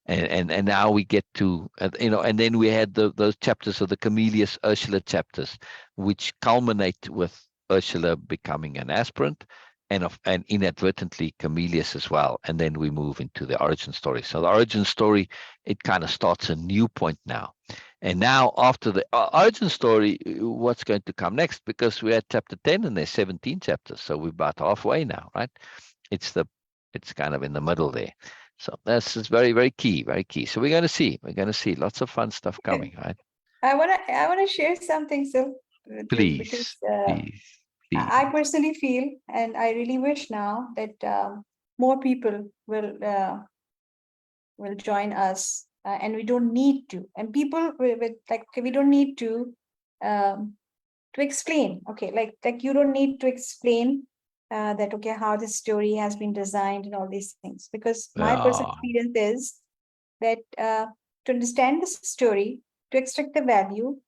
And now we get to, and then we had those chapters of the Camellius Ursula chapters, which culminate with Ursula becoming an aspirant, and inadvertently Camellius as well. And then we move into the origin story. So the origin story, it kind of starts a new point now. And now after the origin story, what's going to come next? Because we're at chapter 10 and there's 17 chapters. So we're about halfway now, right? It's kind of in the middle there. So this is very, very key, very key. So we're going to see lots of fun stuff coming, right? I wanna share something, Syl, with you, because Please, please, please. I personally feel, and I really wish now that more people will join us, and we don't need to, and people with like, okay, we don't need um, to explain. Okay, like you don't need to explain that, okay, how this story has been designed and all these things, because my personal Yeah, experience is that to understand this story, to extract the value,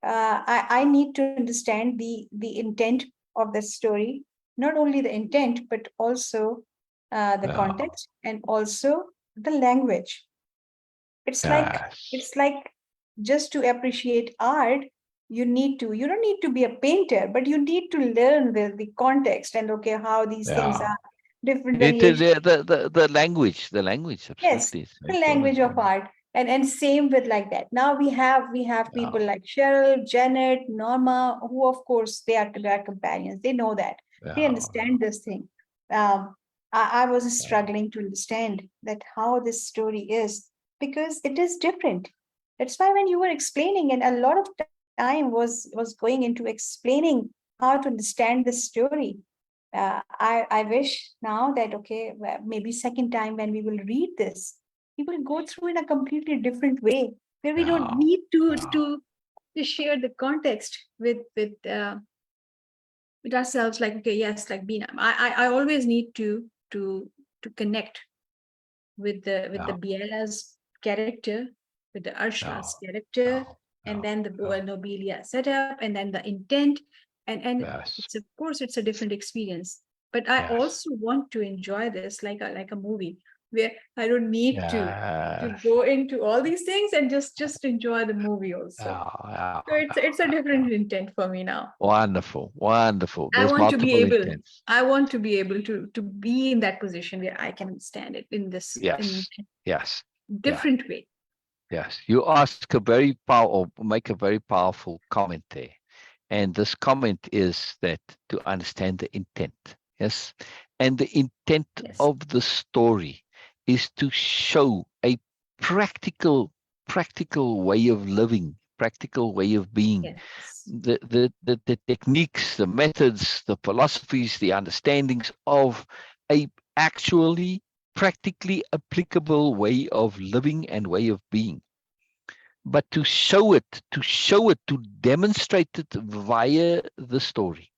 I need to understand the intent of the story, not only the intent, but also the yeah, context, and also the language. It's like yes, it's like just to appreciate art, you don't need to be a painter, but you need to learn the context, and okay, how these things yeah. are, different It is variations. the language, Yes, absolutely. It's very the important. language of art. And same with like that. Now we have Yeah, people like Cheryl, Janet, Norma, who of course they are companions. They know that. They yeah, understand this thing. Um, I was yeah, struggling to understand that how this story is, because it is different. That's why when you were explaining, and a lot of time was going into explaining how to understand this story. I wish now that, okay, well, maybe second time when we will read this, we will go through in a completely different way, where we don't yeah, need yeah, to share the context with ourselves. Like, okay, yes, like Beena, I always need to connect with the yeah, Biella's character, with the yeah, Ursula's character, yeah, and then the yeah, Nobelia setup, and then the intent, and yes, it's, of course, it's a different experience. But I yes, also want to enjoy this like a movie, where I don't need to yes, go into all these things, and just enjoy the movie also. yeah, yeah, So it's a yeah, yeah. different intent for me now. Wonderful, wonderful. I There's want to be multiple able, intents. I want to be able to be in that position where I can stand it in Yes, yes, yeah, different way. yes. You ask a very powerful, or make a very powerful comment there. And this comment is that to understand the intent. Yes. And the intent Yes. of the story is to show a practical, practical way of living, practical way of being. Yes. The techniques, the methods, the philosophies, the understandings of a actually practically applicable way of living and way of being, but to show it, to demonstrate it via the story.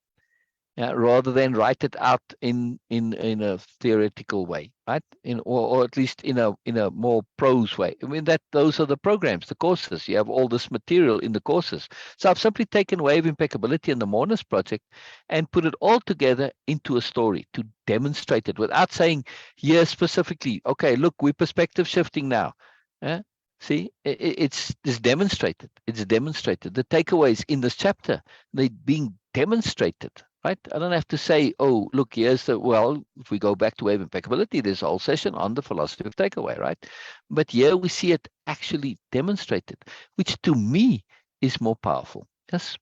yeah, rather than write it out in a theoretical way, right? Or at least in a more prose way. I mean, that those are the programs, the courses. You have all this material in the courses. So I've simply taken Way of Impeccability and the Moreness project and put it all together into a story to demonstrate it without saying here specifically, okay, look, we're perspective shifting now. Yeah. See, it's demonstrated. It's demonstrated. The takeaways in this chapter, they're being demonstrated, right? I don't have to say, oh, look, here's the, well, if we go back to Way of Impeccability, there's a whole session on the philosophy of takeaway, right? But here we see it actually demonstrated, which to me is more powerful. Yes.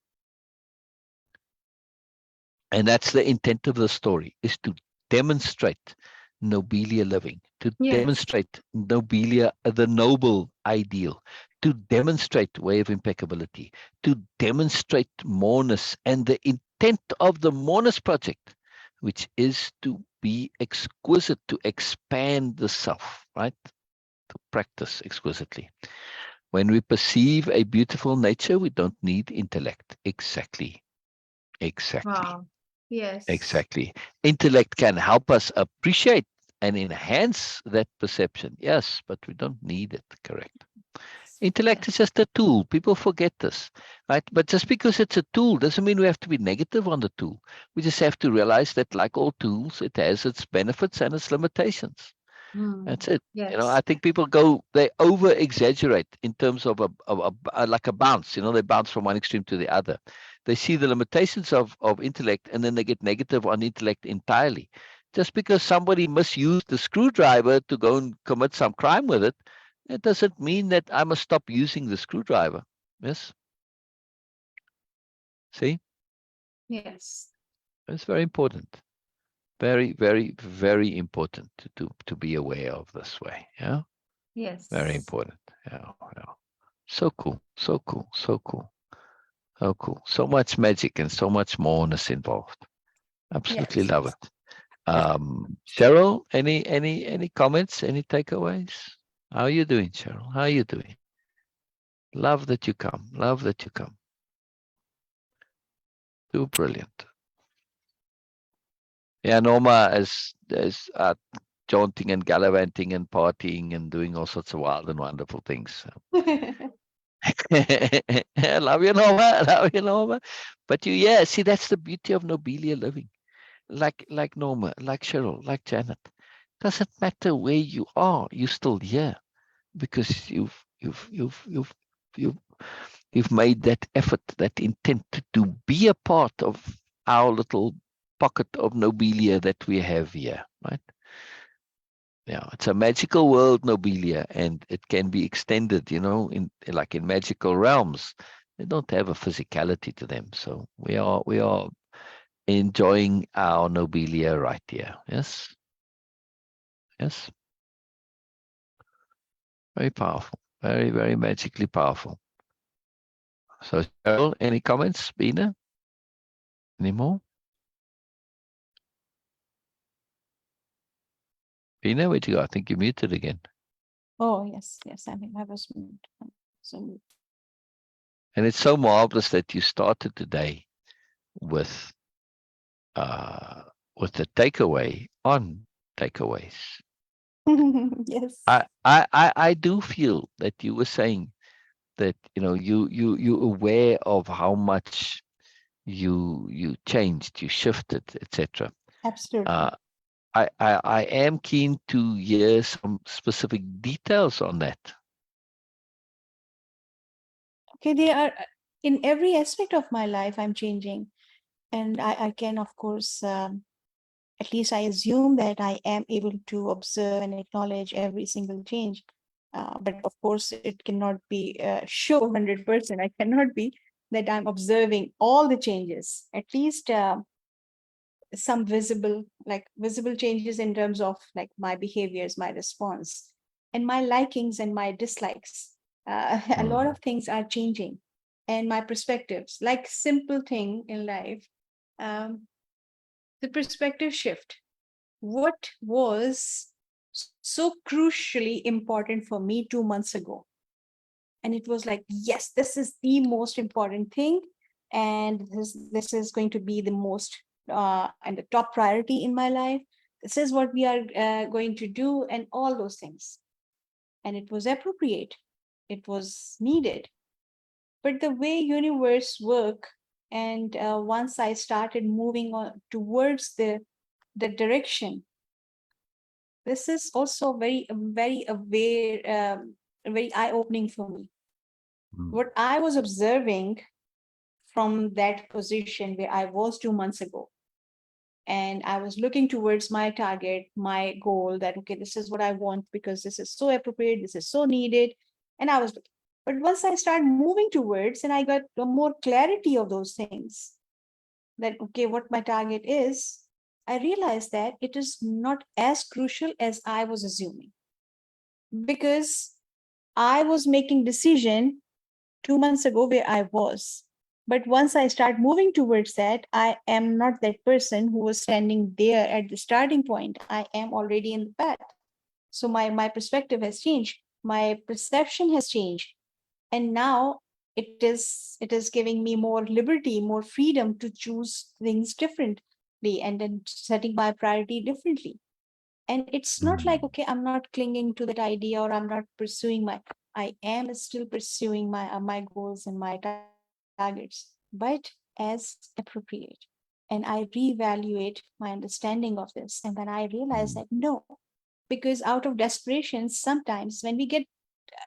And that's the intent of the story, is to demonstrate Nobelia-Living, to Yes. demonstrate Nobelia, the noble ideal, to demonstrate Way of Impeccability, to demonstrate Moreness and the intent of the Moreness project, which is to be exquisite, to expand the self, right? To practice exquisitely. When we perceive a beautiful nature, we don't need intellect. Exactly. Exactly. Wow. Yes. Exactly. Intellect can help us appreciate and enhance that perception. Yes, but we don't need it. Correct. Intellect Yes. is just a tool. People forget this, right? But just because it's a tool doesn't mean we have to be negative on the tool. We just have to realize that, like all tools, it has its benefits and its limitations. That's it. I Yes. think people they over exaggerate in terms of like a bounce. They bounce from one extreme to the other. They see the limitations of intellect, and then they get negative on intellect entirely. Just because somebody misused the screwdriver to go and commit some crime with it, it doesn't mean that I must stop using the screwdriver. Yes. See, Yes. it's very important. Very, very, very important to be aware of this way. Yeah. Very Yes. important. Yeah, yeah. So cool. So cool. So cool. So cool. So much magic and so much moreness involved. Absolutely Yes. love it. Cheryl, any comments, any takeaways? How are you doing, Cheryl? How are you doing? Love that you come. Love that you come. Too brilliant. Yeah, Norma is jaunting and gallivanting and partying and doing all sorts of wild and wonderful things. I love you, Norma. I love you, Norma. But yeah, see, that's the beauty of Nobelia-Living. Like Norma, like Cheryl, like Janet. Doesn't matter where you are, you're still here because you've you've made that effort, that intent to be a part of our little pocket of Nobelia that we have here, right? Yeah, it's a magical world, Nobelia, and it can be extended, in magical realms. They don't have a physicality to them. So we are enjoying our Nobelia right here. Yes. Yes. Very powerful. Very, very magically powerful. So Cheryl, any comments? Beena? Any more? Beena, where'd you go? I think you're muted again. Oh, yes, yes. I mean, I was moved. So And it's so marvelous that you started today with the takeaway on takeaways. yes, I do feel that you were saying that you aware of how much you changed, you shifted, etc. absolutely. I am keen to hear some specific details on that. Okay, they are in every aspect of my life, I'm changing. And I can, of course, at least I assume that I am able to observe and acknowledge every single change. But of course, it cannot be sure 100%. I cannot be that I'm observing all the changes, at least some visible changes in terms of like my behaviors, my response, and my likings and my dislikes. A lot of things are changing, and my perspectives, like simple thing in life, um, the perspective shift. What was so crucially important for me 2 months ago? And it was like, yes, this is the most important thing. And this is going to be the most and the top priority in my life. This is what we are going to do, and all those things. And it was appropriate. It was needed. But the way universe work, and once I started moving on towards the direction, this is also very aware, very eye-opening for me. What I was observing from that position where I was 2 months ago, and I was looking towards my target, my goal, that okay, this is what I want because this is so appropriate, this is so needed. And I was looking. But once I started moving towards, and I got more clarity of those things, that okay, what my target is, I realized that it is not as crucial as I was assuming. Because I was making decision 2 months ago where I was. But once I start moving towards that, I am not that person who was standing there at the starting point. I am already in the path. So my perspective has changed. My perception has changed. And now it is giving me more liberty, more freedom to choose things differently, and then setting my priority differently. And it's not like, okay, I'm not clinging to that idea, or I'm not pursuing I am still pursuing my goals and my targets, but as appropriate. And I reevaluate my understanding of this. And then I realize that no, because out of desperation, sometimes when we get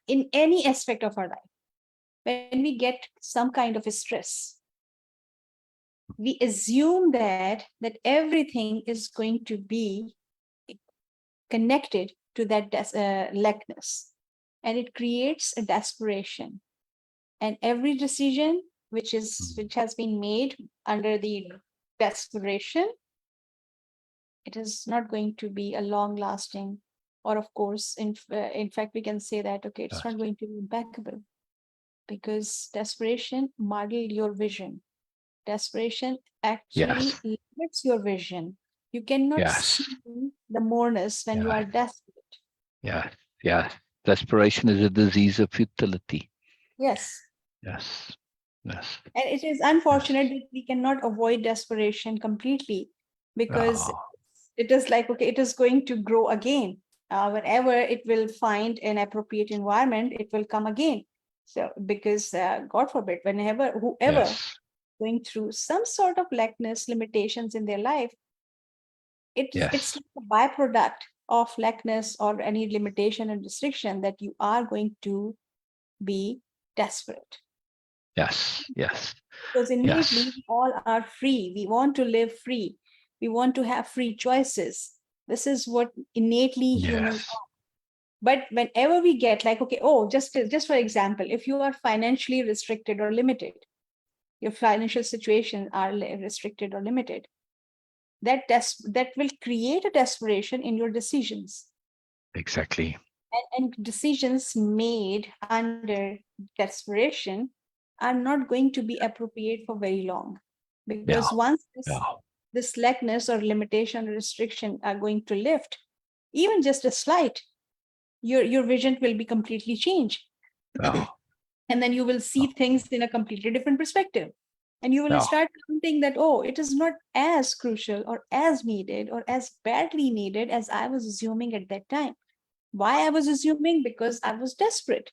in any aspect of our life, when we get some kind of a stress, we assume that everything is going to be connected to that lackness, and it creates a desperation. And every decision which has been made under the desperation, it is not going to be a long lasting, or of course, in fact, we can say that okay, it's not going to be impeccable, because desperation muddle your vision. Desperation actually Yes. limits your vision. You cannot Yes. see the moreness when you are Yeah. desperate. Yeah. Yeah. Desperation is a disease of futility. Yes. Yes. Yes. And it is Yes. unfortunate that we cannot avoid desperation completely, because Oh, it is like, okay, it is going to grow again. Whenever it will find an appropriate environment, it will come again. So, because God forbid, whenever, whoever yes. going through some sort of lackness, limitations in their life, it's Yes. like a byproduct of lackness or any limitation and restriction, that you are going to be desperate. Yes. Yes. Because innately, Yes. we all are free. We want to live free. We want to have free choices. This is what innately humans Yes. are. But whenever we get like, okay, oh, just for example, if you are financially restricted or limited, your financial situation are restricted or limited, that will create a desperation in your decisions. Exactly. And decisions made under desperation are not going to be appropriate for very long, Yeah. because once Yeah. this slackness or limitation or restriction are going to lift, even just a slight, your vision will be completely changed. Yeah. And then you will see things in a completely different perspective, and you will Yeah. start counting that, oh, it is not as crucial or as needed or as badly needed as I was assuming at that time. Why I was assuming? Because I was desperate.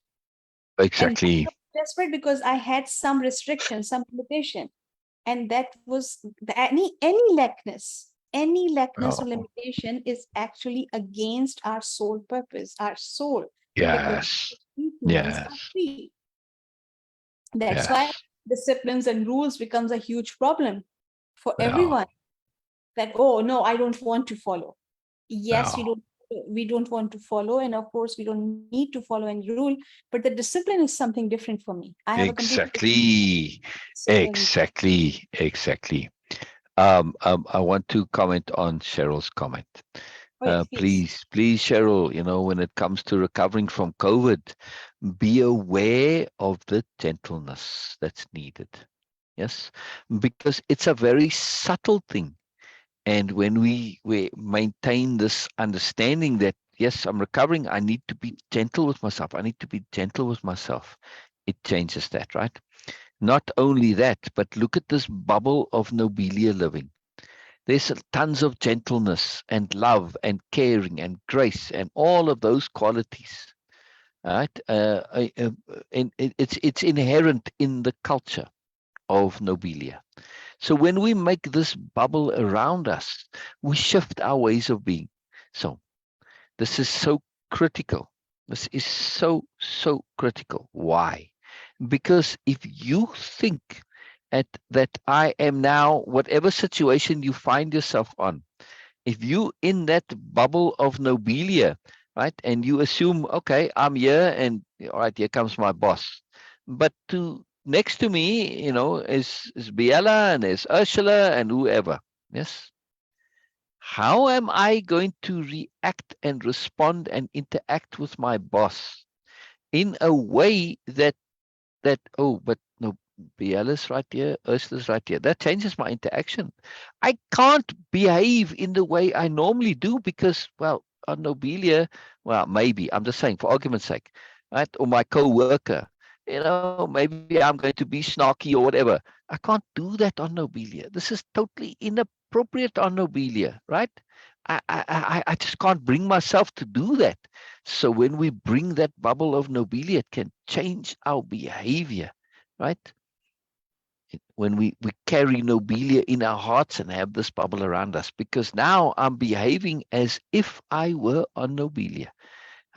And I Exactly. was desperate because I had some restriction, some limitation. And that was any lackness or Oh, limitation is actually against our soul purpose, our soul, because yes. we humans are Yes. free. That's why Yes. disciplines and rules becomes a huge problem for Yeah. everyone. That, oh no, I don't want to follow. Yes, Yeah. we don't want to follow, and of course we don't need to follow any rule, but the discipline is something different for me. I have a completely different Exactly. discipline. Exactly. Exactly. I want to comment on Cheryl's comment. Oh yes, please. Please, Cheryl, when it comes to recovering from COVID, be aware of the gentleness that's needed. Yes, because it's a very subtle thing. And when we maintain this understanding that, yes, I'm recovering, I need to be gentle with myself. I need to be gentle with myself. It changes that, right? Not only that, but look at this bubble of Nobelia-Living. There's tons of gentleness and love and caring and grace and all of those qualities. Right? And it's inherent in the culture of Nobelia. So when we make this bubble around us, we shift our ways of being. So this is so critical. This is so critical. Why? Because if you think that I am now, whatever situation you find yourself on, if you in that bubble of Nobelia, right, and you assume, okay, I'm here, and all right, here comes my boss, but next to me, is Biella and is Ursula and whoever. Yes. How am I going to react and respond and interact with my boss in a way oh, but no, Biella's right here, Ursula's right here. That changes my interaction. I can't behave in the way I normally do because, well, on Nobelia, well, maybe, I'm just saying for argument's sake, right? Or my co-worker, maybe I'm going to be snarky or whatever. I can't do that on Nobelia. This is totally inappropriate on Nobelia, right? I just can't bring myself to do that. So when we bring that bubble of Nobelia, it can change our behavior, right? When we carry Nobelia in our hearts and have this bubble around us, because now I'm behaving as if I were on Nobelia.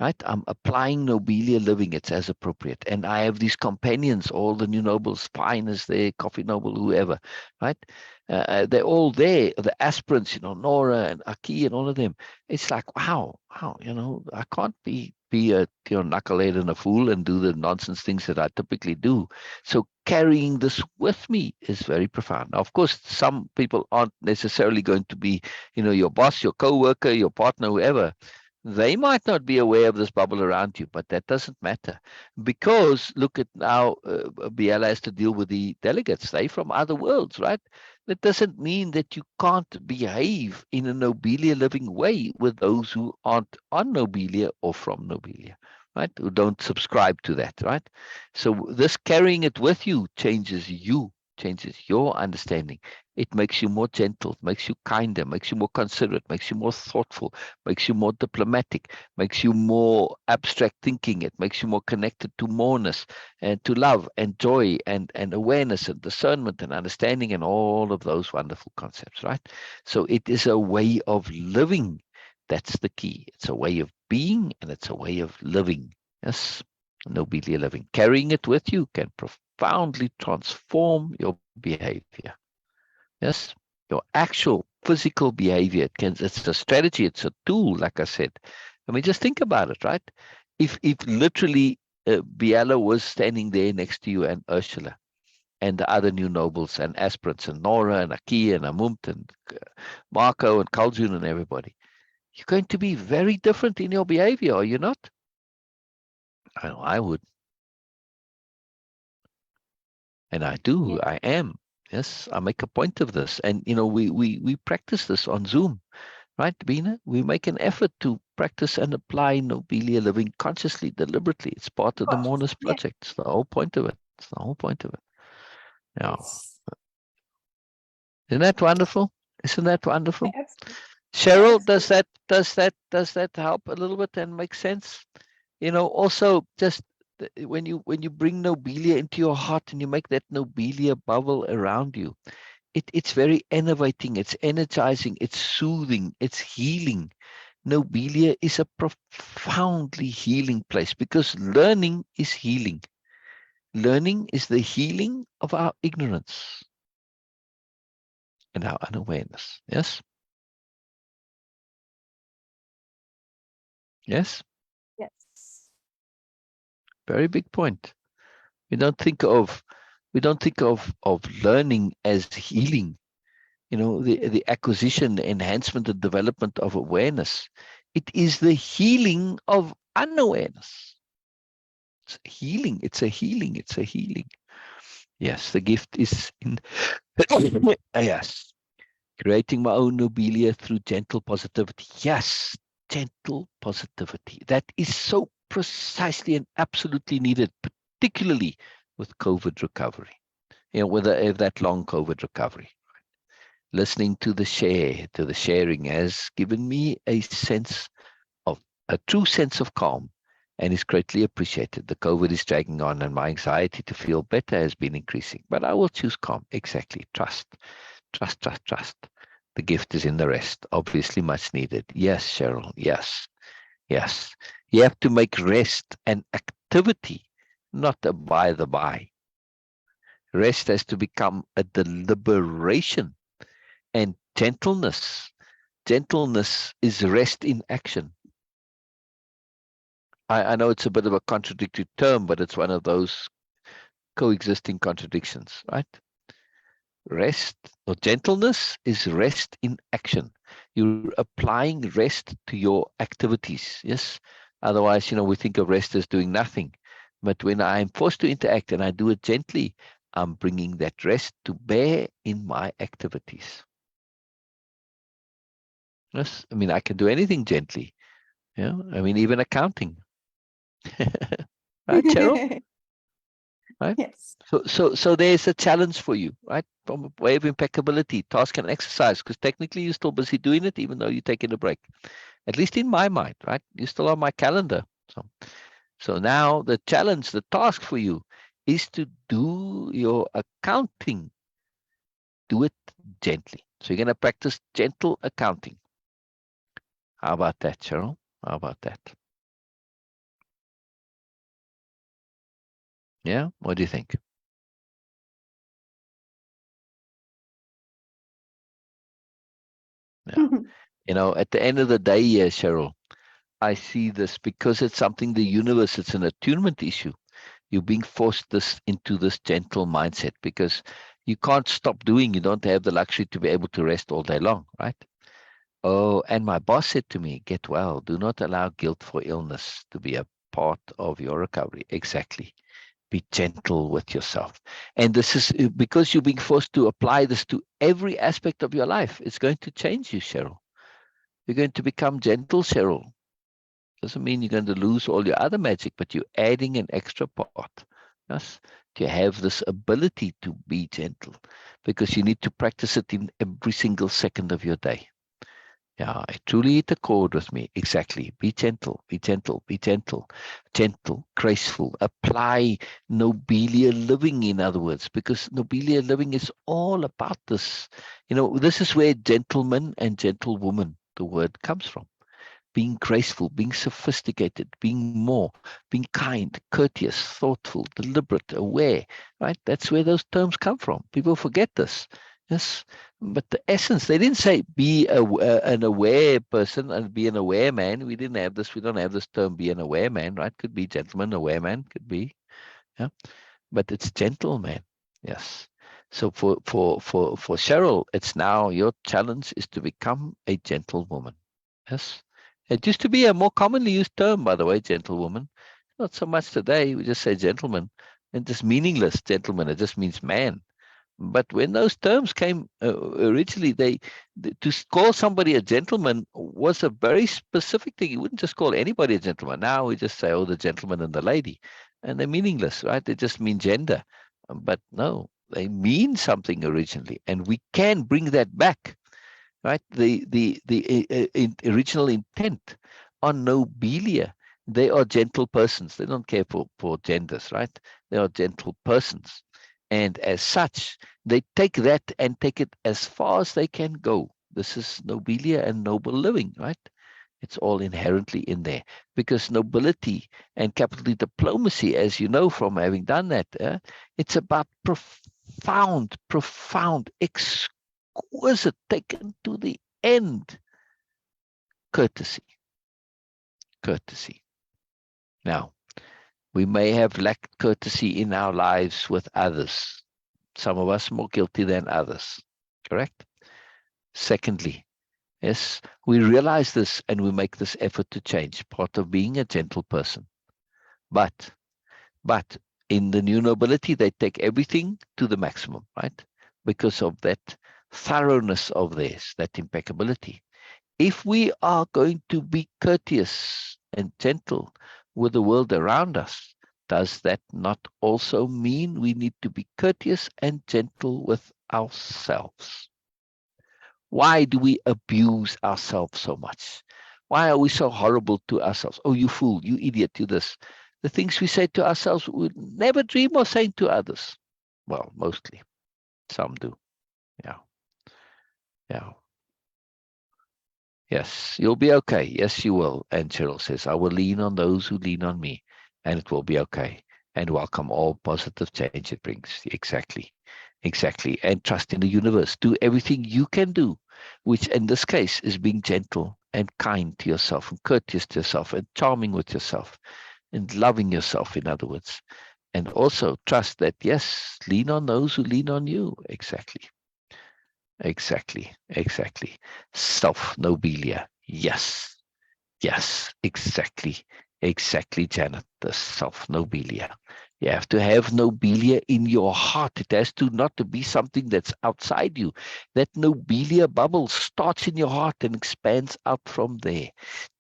Right? I'm applying Nobelia-Living. It's as appropriate. And I have these companions, all the new nobles, Fine is there, Coffee Noble, whoever, right? They're all there, the aspirants, Nora and Aki and all of them. It's like, wow, I can't be a knucklehead and a fool and do the nonsense things that I typically do. So carrying this with me is very profound. Now, of course, some people aren't necessarily going to be, your boss, your co-worker, your partner, whoever. They might not be aware of this bubble around you, but that doesn't matter, because look at now, Biella has to deal with the delegates. They from other worlds, right? That doesn't mean that you can't behave in a Nobelia-living way with those who aren't on Nobelia or from Nobelia, right? Who don't subscribe to that, right? So this carrying it with you changes your understanding. It makes you more gentle, makes you kinder, makes you more considerate, makes you more thoughtful, makes you more diplomatic, makes you more abstract thinking. It makes you more connected to moreness and to love and joy and awareness and discernment and understanding and all of those wonderful concepts, right? So it is a way of living. That's the key. It's a way of being and it's a way of living. Yes, Nobelia-Living. Carrying it with you can profoundly transform your behavior. Yes, your actual physical behavior. It's a strategy, it's a tool, like I said. I mean, just think about it, right? If literally Biella was standing there next to you and Ursula and the other new nobles and aspirants and Nora and Aki and Amumt and Marco and Kaljun and everybody, you're going to be very different in your behavior, are you not? I know I would. And I do, Yeah. I am. Yes, I make a point of this. And, we practice this on Zoom, right, Beena? We make an effort to practice and apply Nobelia-Living consciously, deliberately. It's part of the Moreness Yeah. project. It's the whole point of it. It's the whole point of it. Yeah. Yes. Isn't that wonderful? Isn't that wonderful? Yes. Cheryl, Yes. does that help a little bit and make sense? Also just when you bring Nobelia into your heart and you make that Nobelia bubble around you, it's very innovating, it's energizing, it's soothing, it's healing. Nobelia is a profoundly healing place because learning is healing. Learning is the healing of our ignorance and our unawareness. Yes? Yes? Yes. Very big point. We don't think of learning as healing. The acquisition, the enhancement, the development of awareness. It is the healing of unawareness. It's healing. It's a healing. It's a healing. Yes, the gift is in yes. Creating my own Nobelia through gentle positivity. Yes, gentle positivity. That is so precisely and absolutely needed, particularly with COVID recovery. With that long COVID recovery. Listening to the sharing has given me a true sense of calm and is greatly appreciated. The COVID is dragging on and my anxiety to feel better has been increasing, but I will choose calm. Exactly. Trust. The gift is in the rest. Obviously much needed. Yes, Cheryl. Yes. Yes. You have to make rest an activity, not a by the by. Rest has to become a deliberation, and gentleness. Gentleness is rest in action. I know it's a bit of a contradictory term, but it's one of those coexisting contradictions, right? Rest or gentleness is rest in action. You're applying rest to your activities. Yes. Otherwise, we think of rest as doing nothing. But when I'm forced to interact and I do it gently, I'm bringing that rest to bear in my activities. Yes. I mean, I can do anything gently. Even accounting. Right, Cheryl? Right? Yes. So there's a challenge for you, right? From a way of impeccability, task and exercise, because technically you're still busy doing it, even though you're taking a break. At least in my mind, right? You're still on my calendar. So now the challenge, the task for you is to do your accounting. Do it gently. So you're going to practice gentle accounting. How about that, Cheryl? How about that? Yeah? What do you think? Yeah. At the end of the day, Cheryl, I see this because it's something the universe, it's an attunement issue. You're being forced into this gentle mindset because you can't stop doing. You don't have the luxury to be able to rest all day long, right? Oh, and my boss said to me, get well. Do not allow guilt for illness to be a part of your recovery. Exactly. Be gentle with yourself. And this is because you're being forced to apply this to every aspect of your life. It's going to change you, Cheryl. You're going to become gentle, Cheryl. Doesn't mean you're going to lose all your other magic, but you're adding an extra part. Yes, to have this ability to be gentle, because you need to practice it in every single second of your day. Yeah, it truly hit a chord with me. Exactly. Be gentle, be gentle, be gentle, gentle, graceful. Apply Nobelia-Living, in other words, because Nobelia-Living is all about this. This is where gentleman and gentlewoman, the word comes from. Being graceful, being sophisticated, being kind, courteous, thoughtful, deliberate, aware, right? That's where those terms come from. People forget this. Yes. But the essence, they didn't say be an aware person and be an aware man. We didn't have this. We don't have this term, be an aware man, right? Could be gentleman, aware man, could be. Yeah. But it's gentleman. Yes. So for Cheryl, it's now your challenge is to become a gentlewoman. Yes. It used to be a more commonly used term, by the way, gentlewoman. Not so much today. We just say gentleman, and just meaningless gentleman. It just means man. But when those terms came originally, to call somebody a gentleman was a very specific thing. You wouldn't just call anybody a gentleman. Now we just say, oh, the gentleman and the lady, and they're meaningless, right? They just mean gender. But no, they mean something originally, and we can bring that back, right? The original intent on Nobelia. They are gentle persons. They don't care for genders, right? They are gentle persons. And as such, they take that and take it as far as they can go. This is Nobelia and noble living, right? It's all inherently in there, because nobility and capital diplomacy, as you know from having done that, it's about profound, exquisite, taken to the end courtesy. Now, we may have lacked courtesy in our lives with others. Some of us more guilty than others, correct? Secondly, yes, we realize this and we make this effort to change, part of being a gentle person. But in the new nobility, they take everything to the maximum, right? Because of that thoroughness of theirs, that impeccability. If we are going to be courteous and gentle with the world around us, does that not also mean we need to be courteous and gentle with ourselves? Why do we abuse ourselves so much? Why are we so horrible to ourselves? Oh, you fool, you idiot, you this. The things we say to ourselves, we would never dream of saying to others. Well, mostly. Some do. Yeah. Yeah. Yes, you'll be okay. Yes, you will. And Cheryl says, I will lean on those who lean on me, and it will be okay. And welcome all positive change it brings. Exactly. Exactly. And trust in the universe. Do everything you can do, which in this case is being gentle and kind to yourself and courteous to yourself and charming with yourself and loving yourself, in other words. And also trust that, yes, lean on those who lean on you. Exactly. Exactly. Exactly. Self-Nobelia. Yes. Yes, exactly. Exactly, Janet. The self-Nobelia. You have to have Nobelia in your heart. It has to not to be something that's outside you. That Nobelia bubble starts in your heart and expands out from there,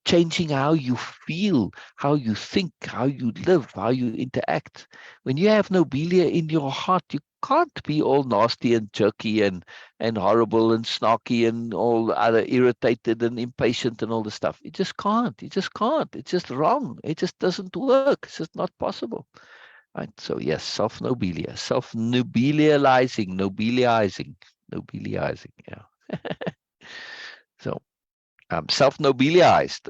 changing how you feel, how you think, how you live, how you interact. When you have Nobelia in your heart, you can't be all nasty and jerky and horrible and snarky and all other irritated and impatient and all the stuff. You just can't. You just can't. It's just wrong. It just doesn't work. It's just not possible. Right. So yes, self-Nobelia, self-Nobelializing, Nobelializing. Yeah. So self-Nobelialized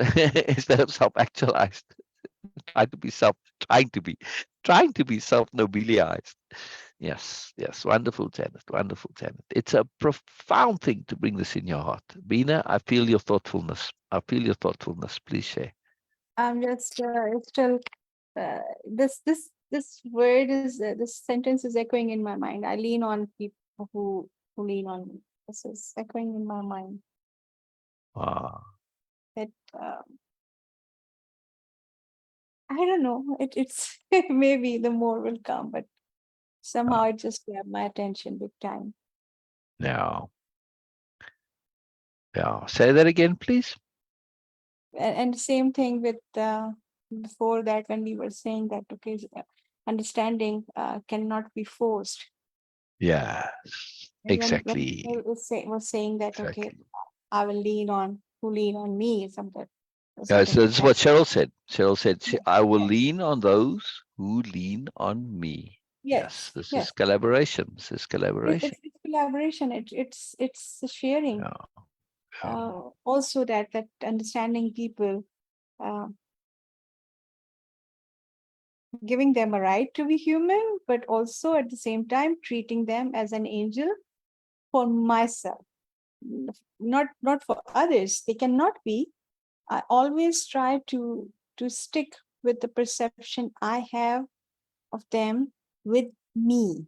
instead of self-actualized. Trying to be self-Nobelialized. Yes, yes, wonderful, Janet, wonderful, Janet. It's a profound thing to bring this in your heart. Beena, I feel your thoughtfulness. I feel your thoughtfulness. Please share. I'm just still this word is this sentence is echoing in my mind. I lean on people who lean on me. This is echoing in my mind Ah, that I don't know. It's maybe the more will come, but somehow ah, it just grabbed my attention big time. yeah, yeah. Say that again, please. And same thing with before that when we were saying that okay, understanding cannot be forced. Yes, And when exactly, was saying that okay, exactly. I will lean on who lean on me, Yeah, something so like that's that. what Cheryl said. Cheryl said, Yes, I will yes, lean on those who lean on me. Yes, yes, this is yes. collaboration. This is collaboration. It's collaboration. It's sharing. Yeah, yeah. Also that understanding people, uh, giving them a right to be human, but also at the same time treating them as an angel for myself, not for others. They cannot be. I always try to stick with the perception I have of them with me.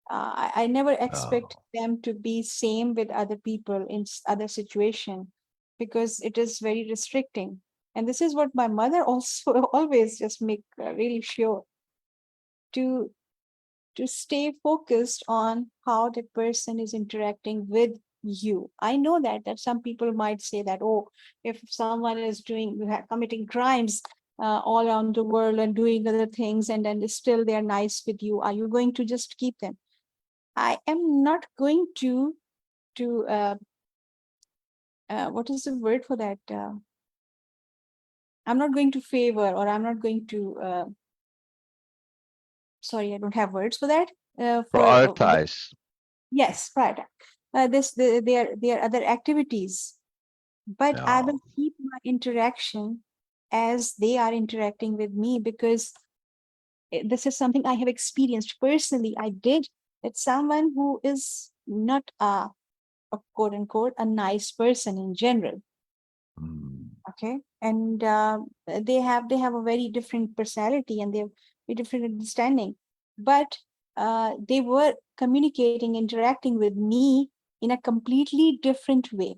I never expect Oh, them to be same with other people in other situation because it is very restricting. And this is what my mother also always just make really sure to to stay focused on how the person is interacting with you. I know that some people might say that, oh, if someone is committing crimes all around the world and doing other things, and then still they are nice with you, are you going to just keep them? I am not going to what is the word for that? I'm not going to favor, or I'm not going to. Sorry, I don't have words for that. For prioritize. yes, right. Their other activities, but I Yeah. will keep my interaction as they are interacting with me because this is something I have experienced personally. I did that someone who is not a quote unquote a nice person in general. Mm, Okay, and they have a very different personality and they have a different understanding, but they were communicating, interacting with me in a completely different way,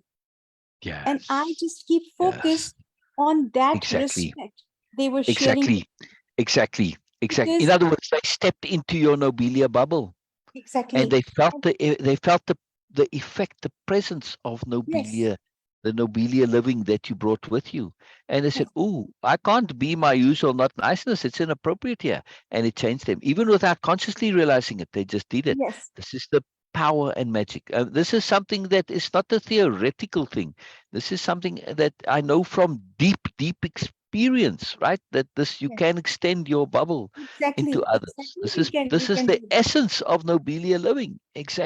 and I yes. just keep Yes. focused on that Exactly. respect they were sharing Exactly. Exactly. Exactly. In because other words, they stepped into your Nobelia bubble and exactly. they felt the effect, the presence of Yes, Nobelia, the Nobelia-Living that you brought with you. And they said, yes, oh, I can't be my usual not niceness. It's inappropriate here. And it changed them. Even without consciously realizing it, they just did it. yes, This is the power and magic. This is something that is not a theoretical thing. This is something that I know from deep, deep experience, right? That this you Yes, can extend your bubble into others. exactly. This We is can this we is can the do that. essence of Nobelia-Living.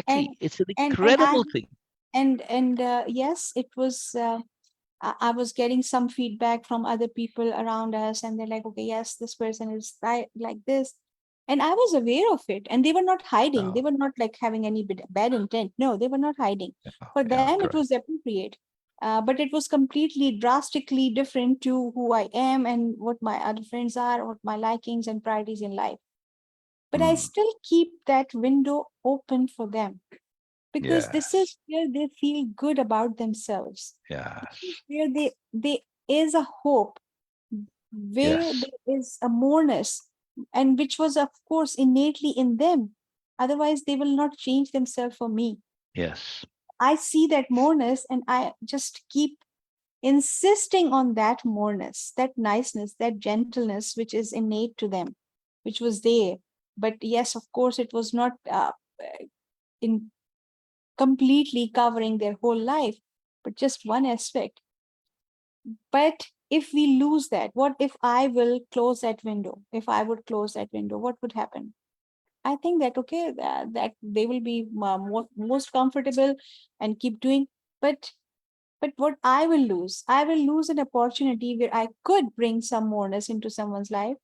And Exactly. It's an and incredible thing. yes, it was. I was getting some feedback from other people around us, and they're like, okay, yes, this person is like this. And I was aware of it, and they were not hiding. Yeah, They were not like having any bad intent. No, they were not hiding. yeah, For yeah, them, it correct. was appropriate. But it was completely drastically different to who I am and what my other friends are, what my likings and priorities in life. But I Mm, still keep that window open for them because this is yes, where they feel good about themselves. This is yes, where they is a hope, where yes, there is a moreness, and which was of course innately in them. Otherwise, they will not change themselves for me. yes. I see that moreness, and I just keep insisting on that moreness, that niceness, that gentleness, which is innate to them, which was there. But yes, of course, it was not in completely covering their whole life, but just one aspect. But if we lose that, what if I will close that window? If I would close that window, what would happen? I think that, okay, that they will be most comfortable and keep doing. But what I will lose an opportunity where I could bring some moreness into someone's life,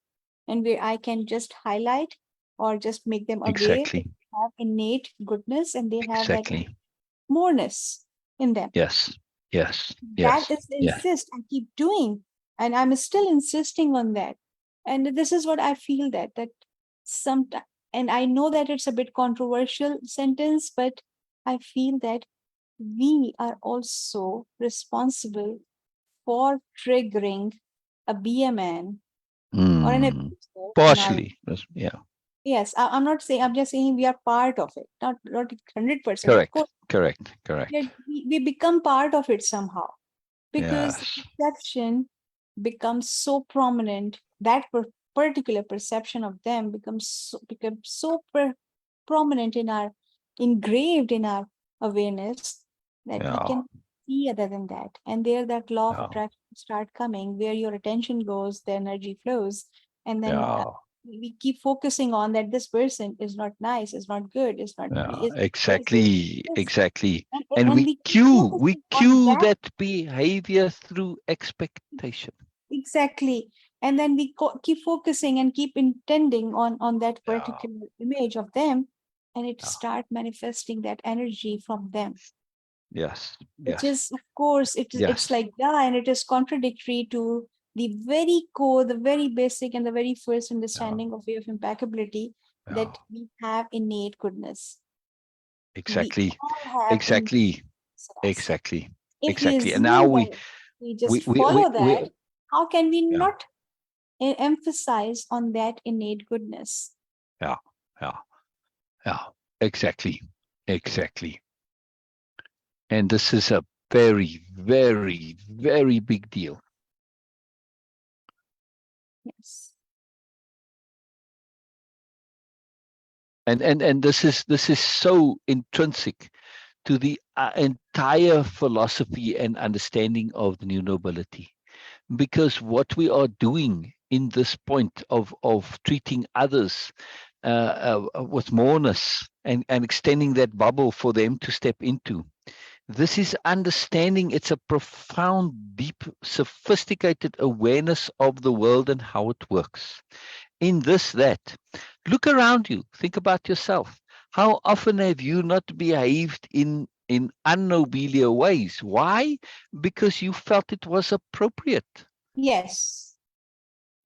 and where I can just highlight or just make them aware that Exactly, they have innate goodness and they have that exactly. moreness in them. Yes, yes, That yes, is the yes. insist I keep doing, and I'm still insisting on that. And this is what I feel that sometimes, and I know that it's a bit controversial sentence, but I feel that we are also responsible for triggering a BMN or an Mm, abuser in our. partially. Yeah, Yes, I'm not saying, I'm just saying we are part of it, not 100%. Of correct, course, correct, correct. we become part of it somehow, because the Yes, perception becomes so prominent, that particular perception of them becomes so prominent in our, engraved in our awareness, that we yeah, can see other than that. And there that law of yeah, attraction start coming, where your attention goes, the energy flows. And then yeah, we keep focusing on that this person is not nice, is not good, is not, yeah, is this, exactly, this. exactly. And And and we keep we focusing on cue that. that behavior through expectation. Exactly. And then we keep focusing and keep intending on that Yeah, particular image of them, and it yeah, start manifesting that energy from them, yes, which yes, is, of course, it's yes, like, yeah, and it is contradictory to the very core, the very basic, and the very first yeah, understanding of way of impeccability, yeah, that we have innate goodness. We exactly, all have innate exactly, goodness in us. exactly, If we exactly. And now assume that we just follow we that, how can we yeah, not emphasize on that innate goodness? yeah, yeah, yeah, exactly, exactly. And this is a very, very, very big deal. Yes. And this is so intrinsic to the entire philosophy and understanding of the new nobility, because what we are doing in this point of treating others with moreness, and extending that bubble for them to step into, this is understanding. It's a profound, deep, sophisticated awareness of the world and how it works. In this, that, look around you, think about yourself. How often have you not behaved in unnobelia ways? Why? Because you felt it was appropriate. Yes.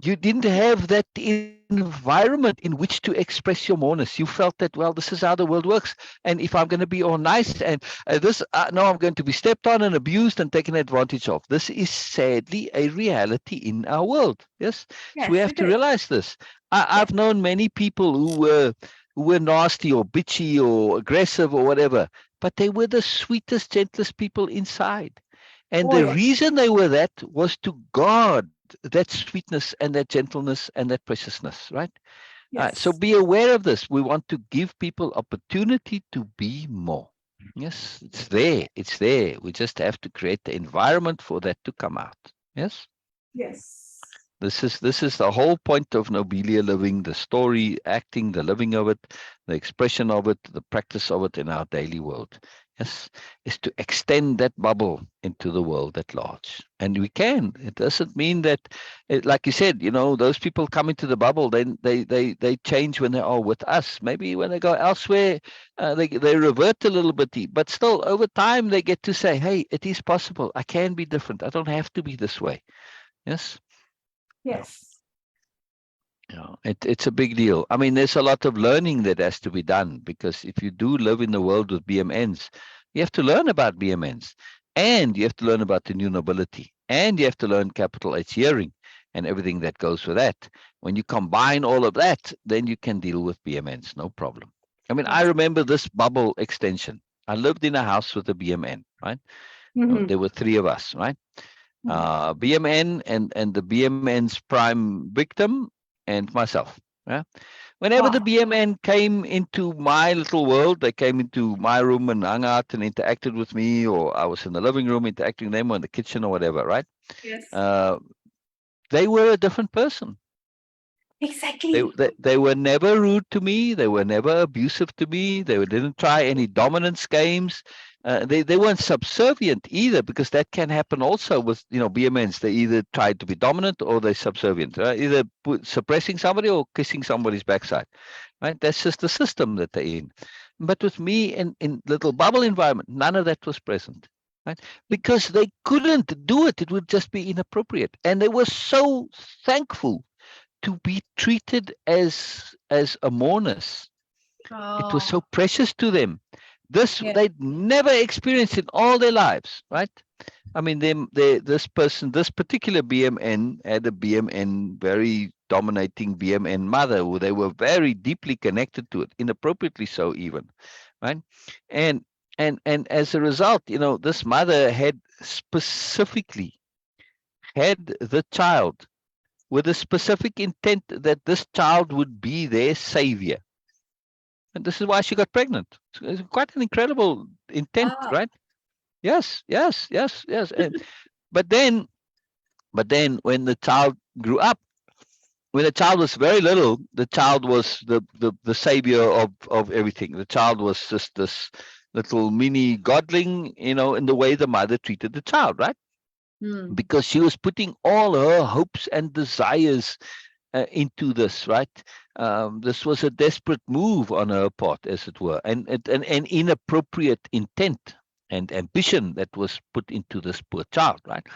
You didn't have that environment in which to express your moreness. You felt that, well, this is how the world works, and if I'm going to be all nice, and this no, I'm going to be stepped on and abused and taken advantage of. This is sadly a reality in our world. Yes, so we Yes, have it to is. realize this. Yes. I've known many people who were nasty or bitchy or aggressive or whatever, but they were the sweetest, gentlest people inside. And Oh, the yes. reason they were that was to guard that sweetness and that gentleness and that preciousness, right? So be aware of this. We want to give people opportunity to be more. Yes, it's there. It's there. We just have to create the environment for that to come out. Yes. Yes. This is the whole point of Nobelia-Living, the story, acting, the living of it, the expression of it, the practice of it in our daily world. Yes, is to extend that bubble into the world at large. And we can. It doesn't mean that, like you said, those people come into the bubble, then they change when they are with us. Maybe when they go elsewhere, they revert a little bit, but still over time they get to say, hey, it is possible. I can be different. I don't have to be this way. Yes. Yes. It's a big deal. I mean, there's a lot of learning that has to be done, because if you do live in the world with BMNs, you have to learn about BMNs, and you have to learn about the new nobility, and you have to learn capital H hearing and everything that goes with that. When you combine all of that, then you can deal with BMNs, no problem. I mean, I remember this bubble extension. I lived in a house with a BMN, right? There were three of us, right? BMN and the BMN's prime victim and myself. Yeah. Whenever the BMN came into my little world, they came into my room and hung out and interacted with me, or I was in the living room interacting with them, or in the kitchen or whatever, right? Yes. They were a different person. Exactly. They were never rude to me. They were never abusive to me. They didn't try any dominance games. They weren't subservient either, because that can happen also with BMNs. They either try to be dominant or they're subservient, right? Either suppressing somebody or kissing somebody's backside, right? That's just the system that they're in. But with me in little bubble environment, none of that was present, right? Because they couldn't do it. It would just be inappropriate, and they were so thankful to be treated as a mourners. It was so precious to them. They'd never experienced in all their lives, right? I mean, this particular BMN had a BMN, very dominating BMN mother, who they were very deeply connected to it, inappropriately so even, right? And as a result, this mother had specifically had the child with a specific intent that this child would be their savior. And this is why she got pregnant. It's quite an incredible intent, right? Yes. But then when the child grew up, when the child was very little, the child was the savior of everything. The child was just this little mini godling, in the way the mother treated the child, right? Because she was putting all her hopes and desires into this, right? This was a desperate move on her part, as it were, and an inappropriate intent and ambition that was put into this poor child, right?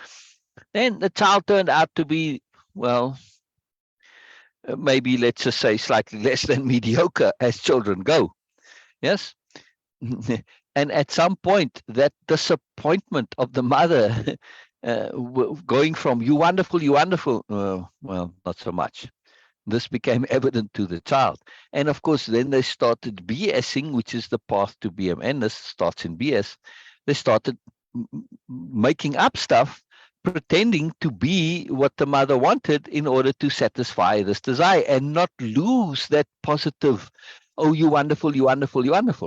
Then the child turned out to be, well, maybe let's just say slightly less than mediocre, as children go. Yes. And at some point, that disappointment of the mother going from you wonderful, well, not so much. This became evident to the child. And of course, then they started BSing, which is the path to BMN. This starts in BS. They started making up stuff, pretending to be what the mother wanted in order to satisfy this desire and not lose that positive, oh, you wonderful,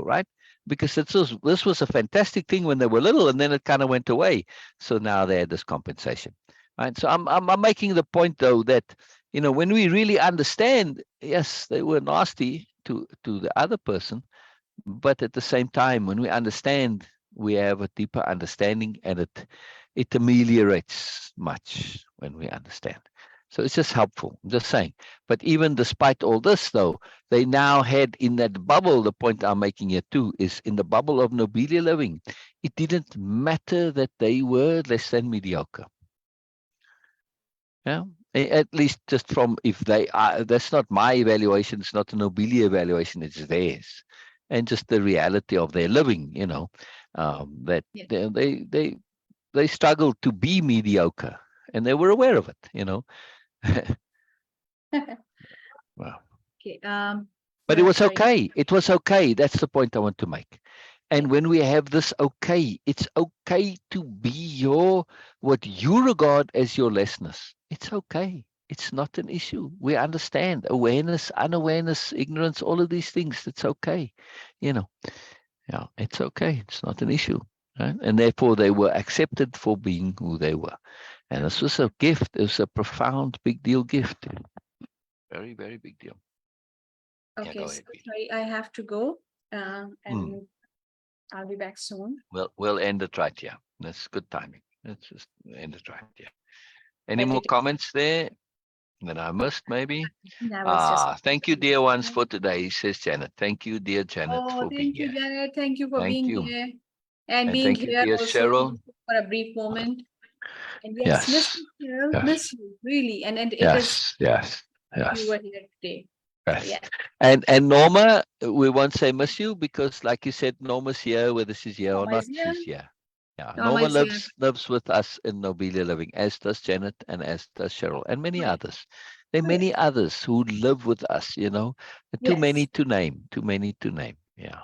right? Because this was a fantastic thing when they were little, and then it kind of went away. So now they had this compensation, right? So I'm making the point, though, that when we really understand, yes, they were nasty to the other person, but at the same time, when we understand, we have a deeper understanding, and it ameliorates much when we understand. So it's just helpful, I'm just saying. But even despite all this, though, they now had in that bubble, the point I'm making here too, is in the bubble of Nobelia-Living, it didn't matter that they were less than mediocre. Yeah, at least just from, if they are, that's not my evaluation, it's not a Nobelia evaluation, it's theirs. And just the reality of their living, that they struggled to be mediocre, and they were aware of it, Wow. Okay. But it was okay. It was okay. That's the point I want to make. And when we have this okay, it's okay to be what you regard as your lessness. It's okay. It's not an issue. We understand awareness, unawareness, ignorance, all of these things. It's okay. Yeah, it's okay. It's not an issue. Right? And therefore they were accepted for being who they were. And this was a gift. It was a profound, big deal gift. Very, very big deal. Okay, Go so ahead, Beena. sorry, I have to go, and I'll be back soon. We'll end it right here. That's good timing. Let's just end it right here. Any Better more to- comments there that I missed, maybe? I was just. Thank you, dear ones, for today, says Janet. Thank you, dear Janet, Oh, for being thank you, here. Janet. Thank you for Thank being you. here and And being thank you, here dear also Cheryl. for a brief moment. And yes, miss Yes. you, Cheryl, Yes. miss you really, and it is Yes. you were here today. So, Yes. yeah. And Norma, we won't say miss you because, like you said, Norma's here, whether she's here or Norma not, is here. she's here. Yeah, Norma Norma is here. lives with us in Nobelia-Living, as does Janet and as does Cheryl, and many Right. others. There are many others who live with us, Too Yes. many to name. Too many to name. Yeah.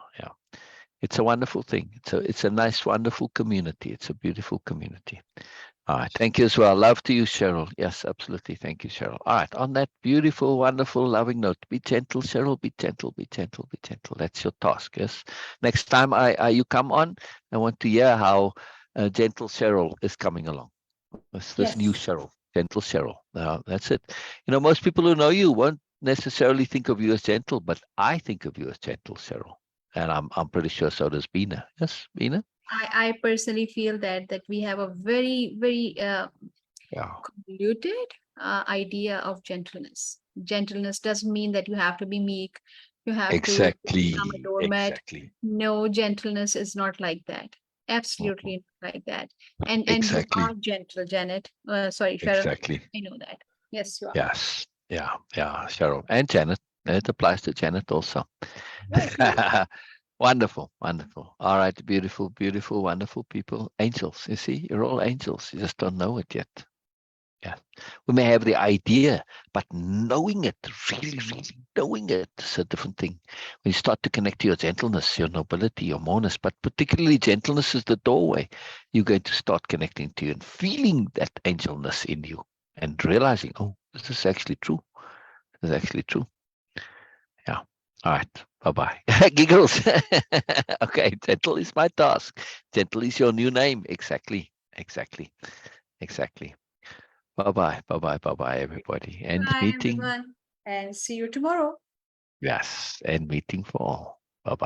It's a wonderful thing. It's a nice, wonderful community. It's a beautiful community. All right. Thank you as well. Love to you, Cheryl. Yes, absolutely. Thank you, Cheryl. All right. On that beautiful, wonderful, loving note, be gentle, Cheryl. Be gentle, be gentle, be gentle. That's your task. Yes. Next time you come on, I want to hear how gentle Cheryl is coming along. This new Yes. Cheryl, gentle Cheryl. That's it. Most people who know you won't necessarily think of you as gentle, but I think of you as gentle, Cheryl. And I'm pretty sure so does Beena. Yes, Beena? I personally feel that we have a very, very Yeah. convoluted idea of gentleness. Gentleness doesn't mean that you have to be meek, you have to become a doormat. Exactly. No, gentleness is not like that. Absolutely not like that. And you Exactly. are gentle, Janet. Sorry, Cheryl. Exactly. I know that. Yes, you are. Yes. Yeah. Cheryl and Janet. It applies to Janet also. Right. Wonderful. All right. Beautiful, beautiful, wonderful people. Angels. You see, you're all angels. You just don't know it yet. Yeah. We may have the idea, but knowing it, really, really knowing it is a different thing. When you start to connect to your gentleness, your nobility, your moreness, but particularly gentleness is the doorway. You're going to start connecting to you and feeling that angelness in you and realizing, oh, this is actually true. This is actually true. Yeah. All right. Bye-bye. Giggles. Okay. Gentle is my task. Gentle is your new name. Exactly. Bye-bye, everybody. And Bye, meeting, everyone. And see you tomorrow. yes, and meeting for all.